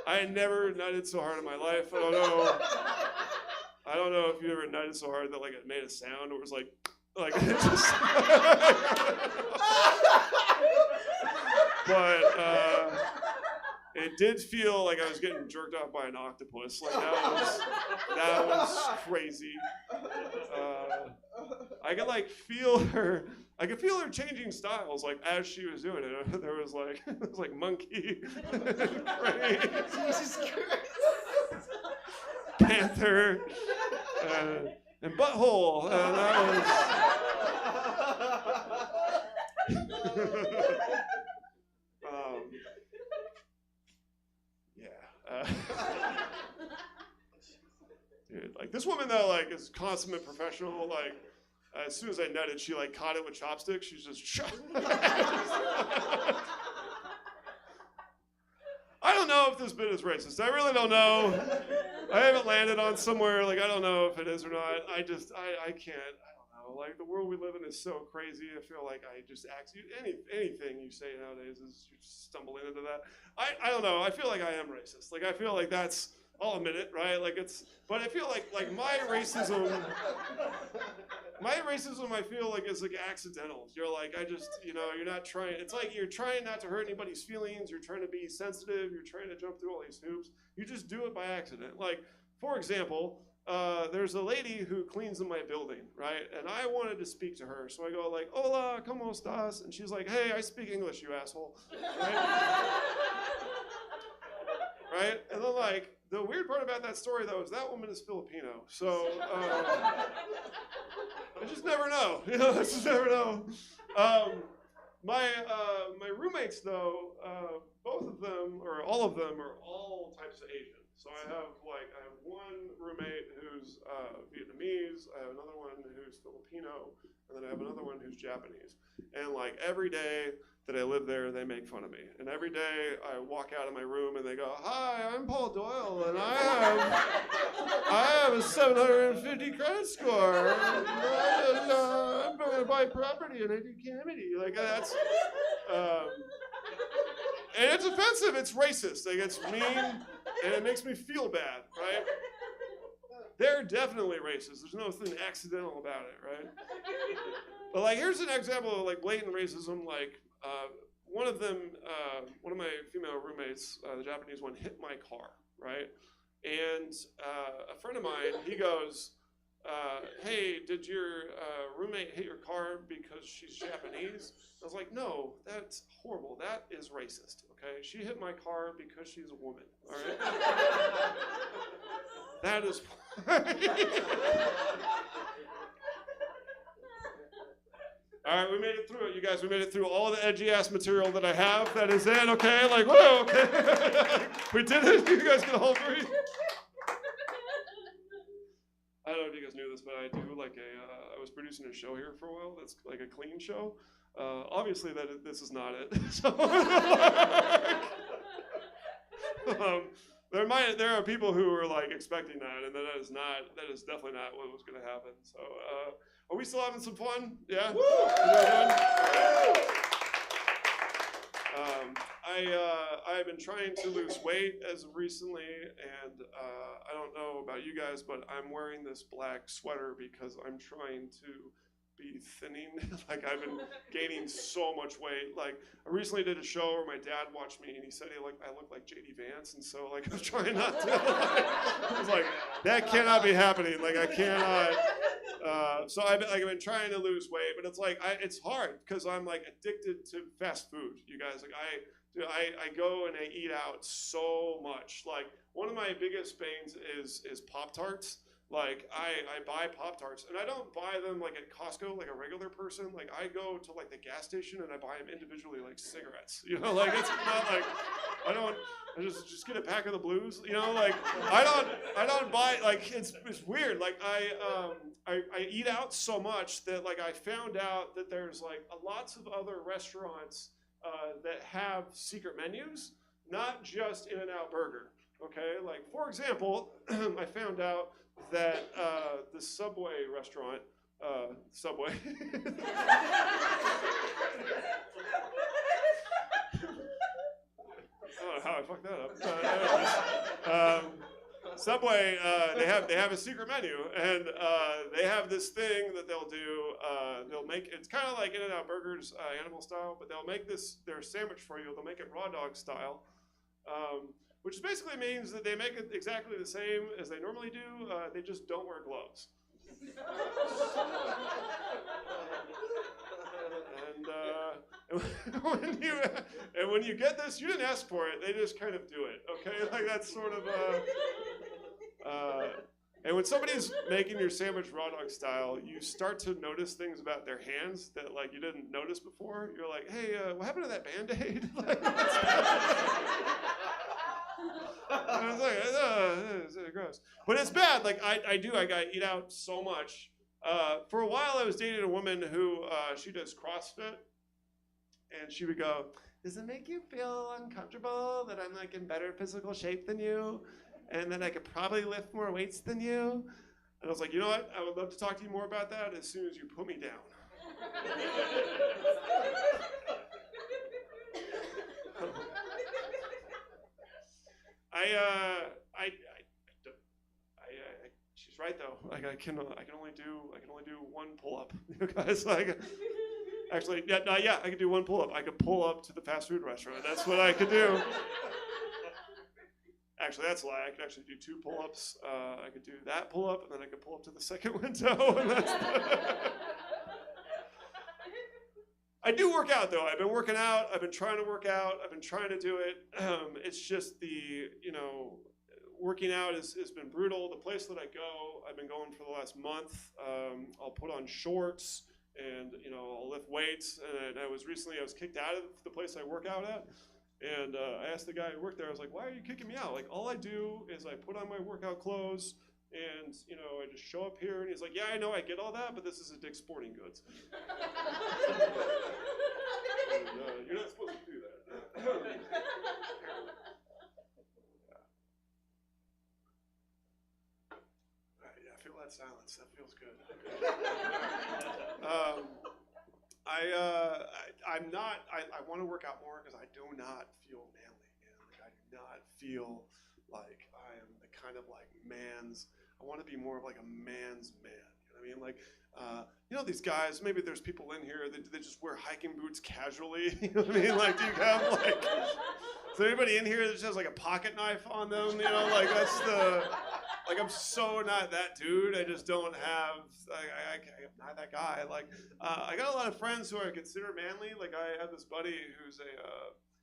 I had never nutted so hard in my life. I don't know if you ever nutted so hard that like it made a sound or it was like it just. But it did feel like I was getting jerked off by an octopus. Like that was crazy. I could like feel her. I could feel her changing styles, like as she was doing it. There was like monkey, crane, Jesus Christ. panther, and butthole, and that was. Yeah. Dude, like this woman though, like is consummate professional. Like as soon as I nutted, she like caught it with chopsticks. She's just. I don't know if this bit is racist. I really don't know. I haven't landed on somewhere, like, I don't know if it is or not. I can't, I don't know. Like, the world we live in is so crazy. I feel like I just anything you say nowadays is you're stumbling into that. I don't know. I feel like I am racist. Like, I feel like that's, I'll admit it, right? Like, but I feel like my racism, I feel like is like accidental. You're like, you're not trying, it's like you're trying not to hurt anybody's feelings. You're trying to be sensitive. You're trying to jump through all these hoops. You just do it by accident. Like, for example, there's a lady who cleans in my building, right? And I wanted to speak to her. So I go like, hola, ¿cómo estás? And she's like, hey, I speak English, you asshole. Right? Right? And then like, the weird part about that story though is that woman is Filipino. So, I just never know. You know, I just never know. My roommates though, both of them, or all of them, are all types of Asian. So I have one roommate who's Vietnamese, I have another one who's Filipino, and then I have another one who's Japanese. And like every day that I live there, they make fun of me. And every day I walk out of my room and they go, hi, I'm Paul Doyle, and I have a 750 credit score. And, I'm going to buy property and I do Camity. Like that's, and it's offensive, it's racist, like it's mean, and it makes me feel bad, right? They're definitely racist. There's nothing accidental about it, right? But like, here's an example of like blatant racism. Like, one of my female roommates, the Japanese one, hit my car, right? And a friend of mine, he goes, hey, did your roommate hit your car because she's Japanese? I was like, no, that's horrible. That is racist, okay? She hit my car because she's a woman, all right? That is... All right, we made it through it, you guys. We made it through all the edgy-ass material that I have. That is it, okay? Like, whoa, okay. We did it. You guys can all breathe. I don't know if you guys knew this, but I do like I was producing a show here for a while that's like a clean show. Obviously, this is not it. So, there are people who are like expecting that, and that is definitely not what was going to happen. So, are we still having some fun? Yeah. I've been trying to lose weight as of recently, and I don't know about you guys, but I'm wearing this black sweater because I'm trying to be thinning. Like I've been gaining so much weight. Like I recently did a show where my dad watched me and he said I look like JD Vance, and so like I was trying not to. I was like, that cannot be happening. Like I cannot. So I've been trying to lose weight, but it's like it's hard because I'm like addicted to fast food. You guys, like I go and I eat out so much. Like one of my biggest pains is Pop-Tarts. Like I buy Pop-Tarts and I don't buy them like at Costco like a regular person. Like I go to like the gas station and I buy them individually like cigarettes. You know, like it's not like I just get a pack of the blues. You know, like I don't buy like it's weird. Like I eat out so much that like I found out that there's like lots of other restaurants that have secret menus, not just In-N-Out Burger. Okay, like for example, I found out that the Subway restaurant, Subway. I don't know how I fucked that up. Subway, they have a secret menu, and they have this thing that they'll do. They'll make it's kind of like In-N-Out Burgers, animal style, but they'll make their sandwich for you. They'll make it raw dog style. Which basically means that they make it exactly the same as they normally do. They just don't wear gloves. And when you get this, you didn't ask for it. They just kind of do it. Okay, like that's sort of. And when somebody's making your sandwich raw dog style, you start to notice things about their hands that like you didn't notice before. You're like, hey, what happened to that Band-Aid? I was like, it's gross. But it's bad. Like I got eat out so much. For a while, I was dating a woman who she does CrossFit, and she would go, "Does it make you feel uncomfortable that I'm like in better physical shape than you, and that I could probably lift more weights than you?" And I was like, you know what? I would love to talk to you more about that as soon as you put me down. She's right though. Like I can only do one pull-up. You guys, like, actually, yeah, I could do one pull-up. I could pull up to the fast food restaurant. That's what I could do. Actually, that's a lie. I could actually do two pull-ups. I could do that pull-up, and then I could pull up to the second window. And that's I do work out though. I've been working out. I've been trying to work out. I've been trying to do it. It's just working out has been brutal. The place that I go, I've been going for the last month. I'll put on shorts and I'll lift weights. And I was kicked out of the place I work out at. And I asked the guy who worked there, I was like, why are you kicking me out? Like, all I do is I put on my workout clothes and, I just show up here. And he's like, yeah, I know, I get all that, but this is a Dick's Sporting Goods. And, you're not supposed to do that. Yeah, I feel that silence. That feels good. I want to work out more because I do not feel manly, man. Like I do not feel like I am the kind of like man's. I want to be more of like a man's man. You know what I mean? Like, these guys. Maybe there's people in here that they just wear hiking boots casually. You know what I mean? Like, do you have like? Is there anybody in here that just has like a pocket knife on them? Like that's the. Like, I'm so not that dude. I just don't have, I'm not that guy. Like, I got a lot of friends who I consider manly. Like, I have this buddy who's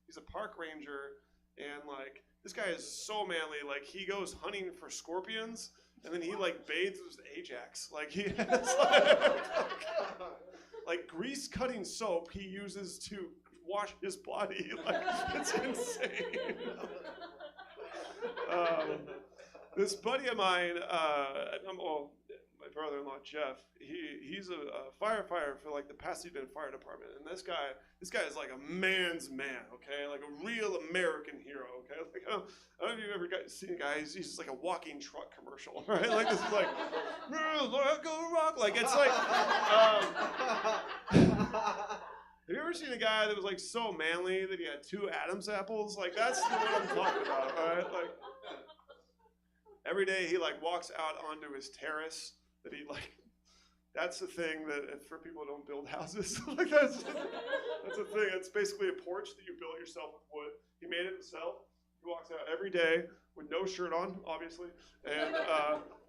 he's a park ranger, and, like, this guy is so manly. Like, he goes hunting for scorpions, and then he, like, bathes with Ajax. Like, he has, like grease-cutting soap he uses to wash his body. Like, it's insane. This buddy of mine, my brother-in-law Jeff, he's a firefighter for like the Pasadena Fire Department, and this guy is like a man's man, okay, like a real American hero, okay. Like I don't know if you've ever seen a guy. He's just like a walking truck commercial, right? Like this is like, go rock, like it's like. Have you ever seen a guy that was like so manly that he had 2 Adam's apples? Like that's what I'm talking about, all right? Like. Every day he like walks out onto his terrace that he like That's the thing that for people who don't build houses, like that's a thing. It's basically a porch that you built yourself with wood. He made it himself. He walks out every day with no shirt on, obviously, and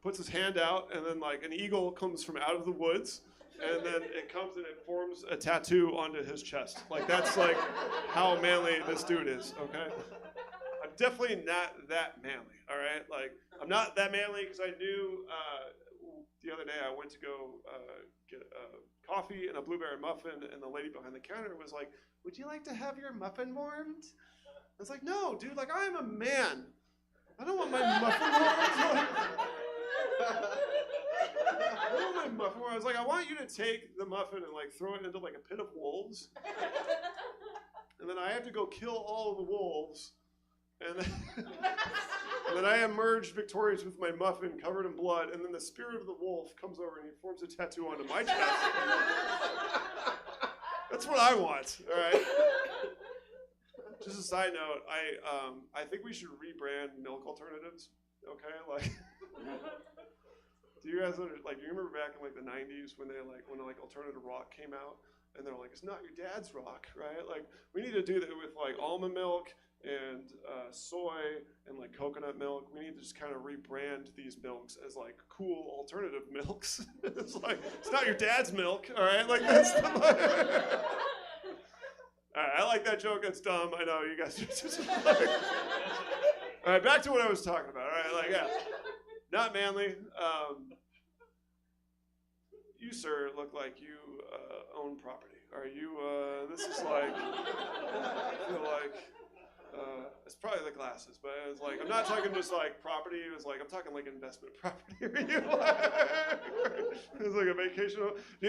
puts his hand out, and then like an eagle comes from out of the woods, and then it comes and it forms a tattoo onto his chest. Like that's like how manly this dude is. Okay, I'm definitely not that manly. All right, like I'm not that manly because I knew the other day I went to go get coffee and a blueberry muffin, and the lady behind the counter was like, "Would you like to have your muffin warmed?" I was like, "No, dude, like I am a man. I don't want my muffin warmed." I don't want my muffin warmed. I was like, "I want you to take the muffin and like throw it into like a pit of wolves. And then I have to go kill all of the wolves. And then I emerge victorious with my muffin covered in blood, and then the spirit of the wolf comes over and he forms a tattoo onto my chest." That's what I want, all right? Just a side note, I think we should rebrand milk alternatives, okay? Like, do you guys like? Do you remember back in like the '90s when alternative rock came out, and they're like, "It's not your dad's rock, right?" Like, we need to do that with like almond milk and soy and like coconut milk. We need to just kind of rebrand these milks as like cool alternative milks. It's like, it's not your dad's milk, all right? Like that's the all right, I like that joke. It's dumb. I know you guys are just like. All right, back to what I was talking about. All right, like yeah, not manly. You, sir, look like you own property. Are you? This is like. I feel like. It's probably the glasses, but it's like I'm not talking just like property. It was like I'm talking like investment property. It's like a vacation home. Do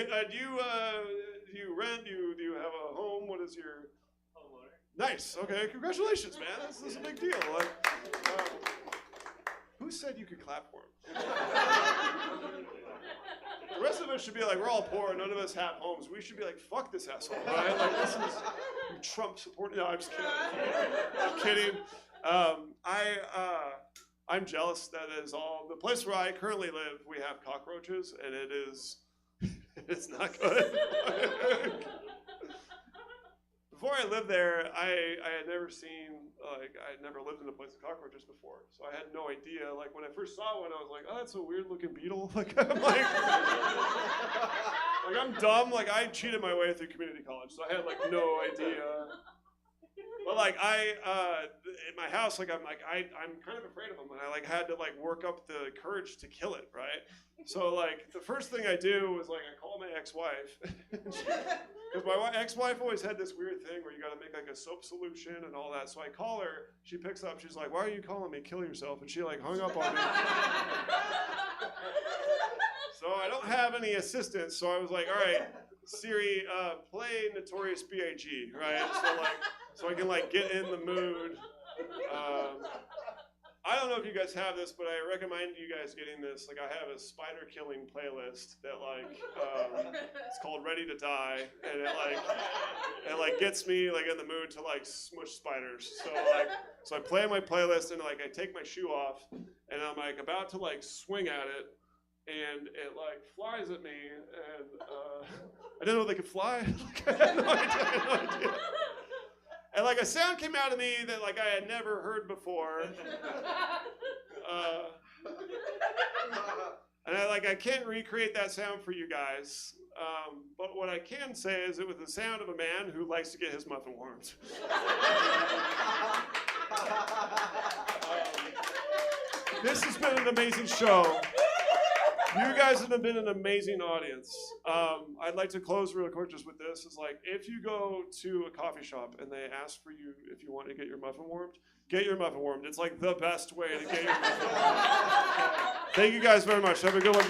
you rent? Do you have a home? What is your homeowner? Nice. Okay. Congratulations, man. This is a big deal. Like, who said you could clap for him? The rest of us should be like, we're all poor. None of us have homes. We should be like, fuck this asshole, right? Like, this is Trump support. No, I'm just kidding. I'm kidding. I'm jealous. That is all. The place where I currently live, we have cockroaches, and it is, it's not good. Before I lived there, I had never seen, like, I had never lived in a place with cockroaches before. So I had no idea. Like, when I first saw one, I was like, oh, that's a weird looking beetle. Like, I'm like, I'm dumb. Like, I cheated my way through community college, so I had, like, no idea. But, like, in my house, like, I'm kind of afraid of them. And I, like, had to, like, work up the courage to kill it, right? So, like, the first thing I do was, like, I call my ex-wife. Because my ex-wife always had this weird thing where you got to make, like, a soap solution and all that. So I call her. She picks up. She's like, why are you calling me? Kill yourself. And she, like, hung up on me. So I don't have any assistants. So I was like, all right, Siri, play Notorious B.I.G., right? So, like, so I can, like, get in the mood. I don't know if you guys have this, but I recommend you guys getting this. Like, I have a spider killing playlist that, like, it's called Ready to Die, and it gets me, like, in the mood to, like, smush spiders. So I play my playlist, and, like, I take my shoe off, and I'm, like, about to, like, swing at it, and it, like, flies at me, and I didn't know they could fly. Like, I had no idea. And, like, a sound came out of me that, like, I had never heard before. And I can't recreate that sound for you guys. But what I can say is it was the sound of a man who likes to get his muffin warmed. This has been an amazing show. You guys have been an amazing audience. I'd like to close real quick just with this. Is like, if you go to a coffee shop and they ask for you if you want to get your muffin warmed, get your muffin warmed. It's like the best way to get your muffin warmed. Thank you guys very much. Have a good one.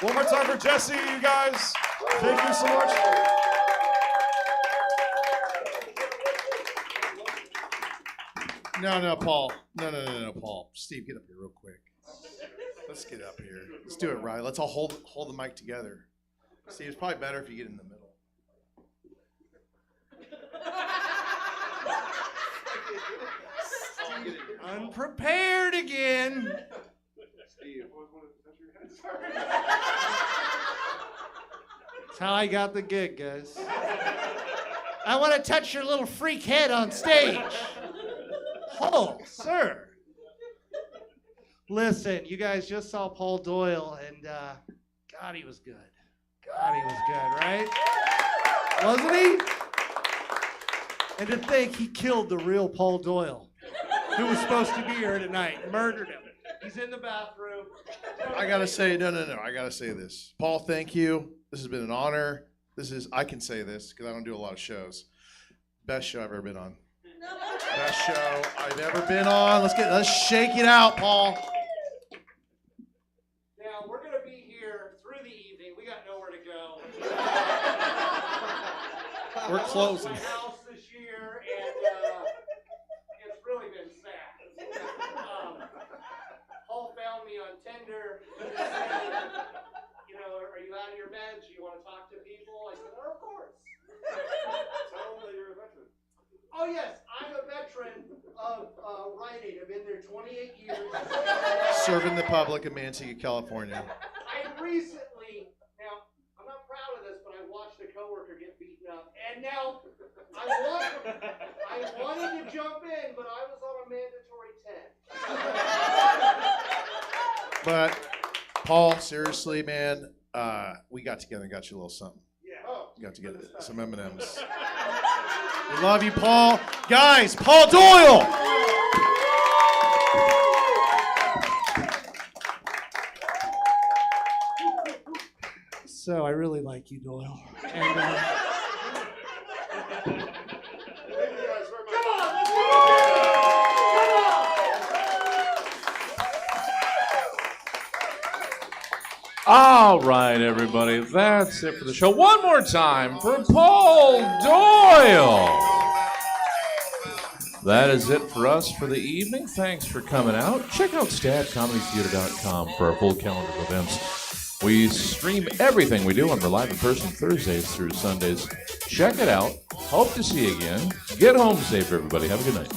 One more time for Jesse, you guys. Thank you so much. No, Paul. No, Paul. Steve, get up here real quick. Let's get up here. Let's do it right. Let's all hold the mic together. Steve, it's probably better if you get in the middle. Unprepared again. Steve. That's how I got the gig, guys. I want to touch your little freak head on stage. Oh, sir. Listen, you guys just saw Paul Doyle, and God, he was good. God, he was good, right? Wasn't he? And to think he killed the real Paul Doyle, who was supposed to be here tonight, murdered him. He's in the bathroom. I gotta say, no. I gotta say this. Paul, thank you. This has been an honor. I can say this because I don't do a lot of shows. Best show I've ever been on. Best show I've ever been on. Let's shake it out, Paul. Now, we're going to be here through the evening. We got nowhere to go. We're closing. I lost my house this year, and it's really been sad. Paul found me on Tinder. He said, are you out of your meds? You want to talk to people? I said, oh, of course. Tell them that you're a veteran. Oh, yes, I'm a veteran of writing. I've been there 28 years. Serving the public in Manteca, California. I recently, now, I'm not proud of this, but I watched a coworker get beaten up. And now, I wanted to jump in, but I was on a mandatory 10. But, Paul, seriously, man, we got together and got you a little something. We got together some M&Ms. We love you, Paul. Guys, Paul Doyle. So I really like you, Doyle. And, All right, everybody, that's it for the show. One more time for Paul Doyle. That is it for us for the evening. Thanks for coming out. Check out stadcomedytheater.com for our full calendar of events. We stream everything we do, and we're live in person Thursdays through Sundays. Check it out. Hope to see you again. Get home safe, everybody. Have a good night.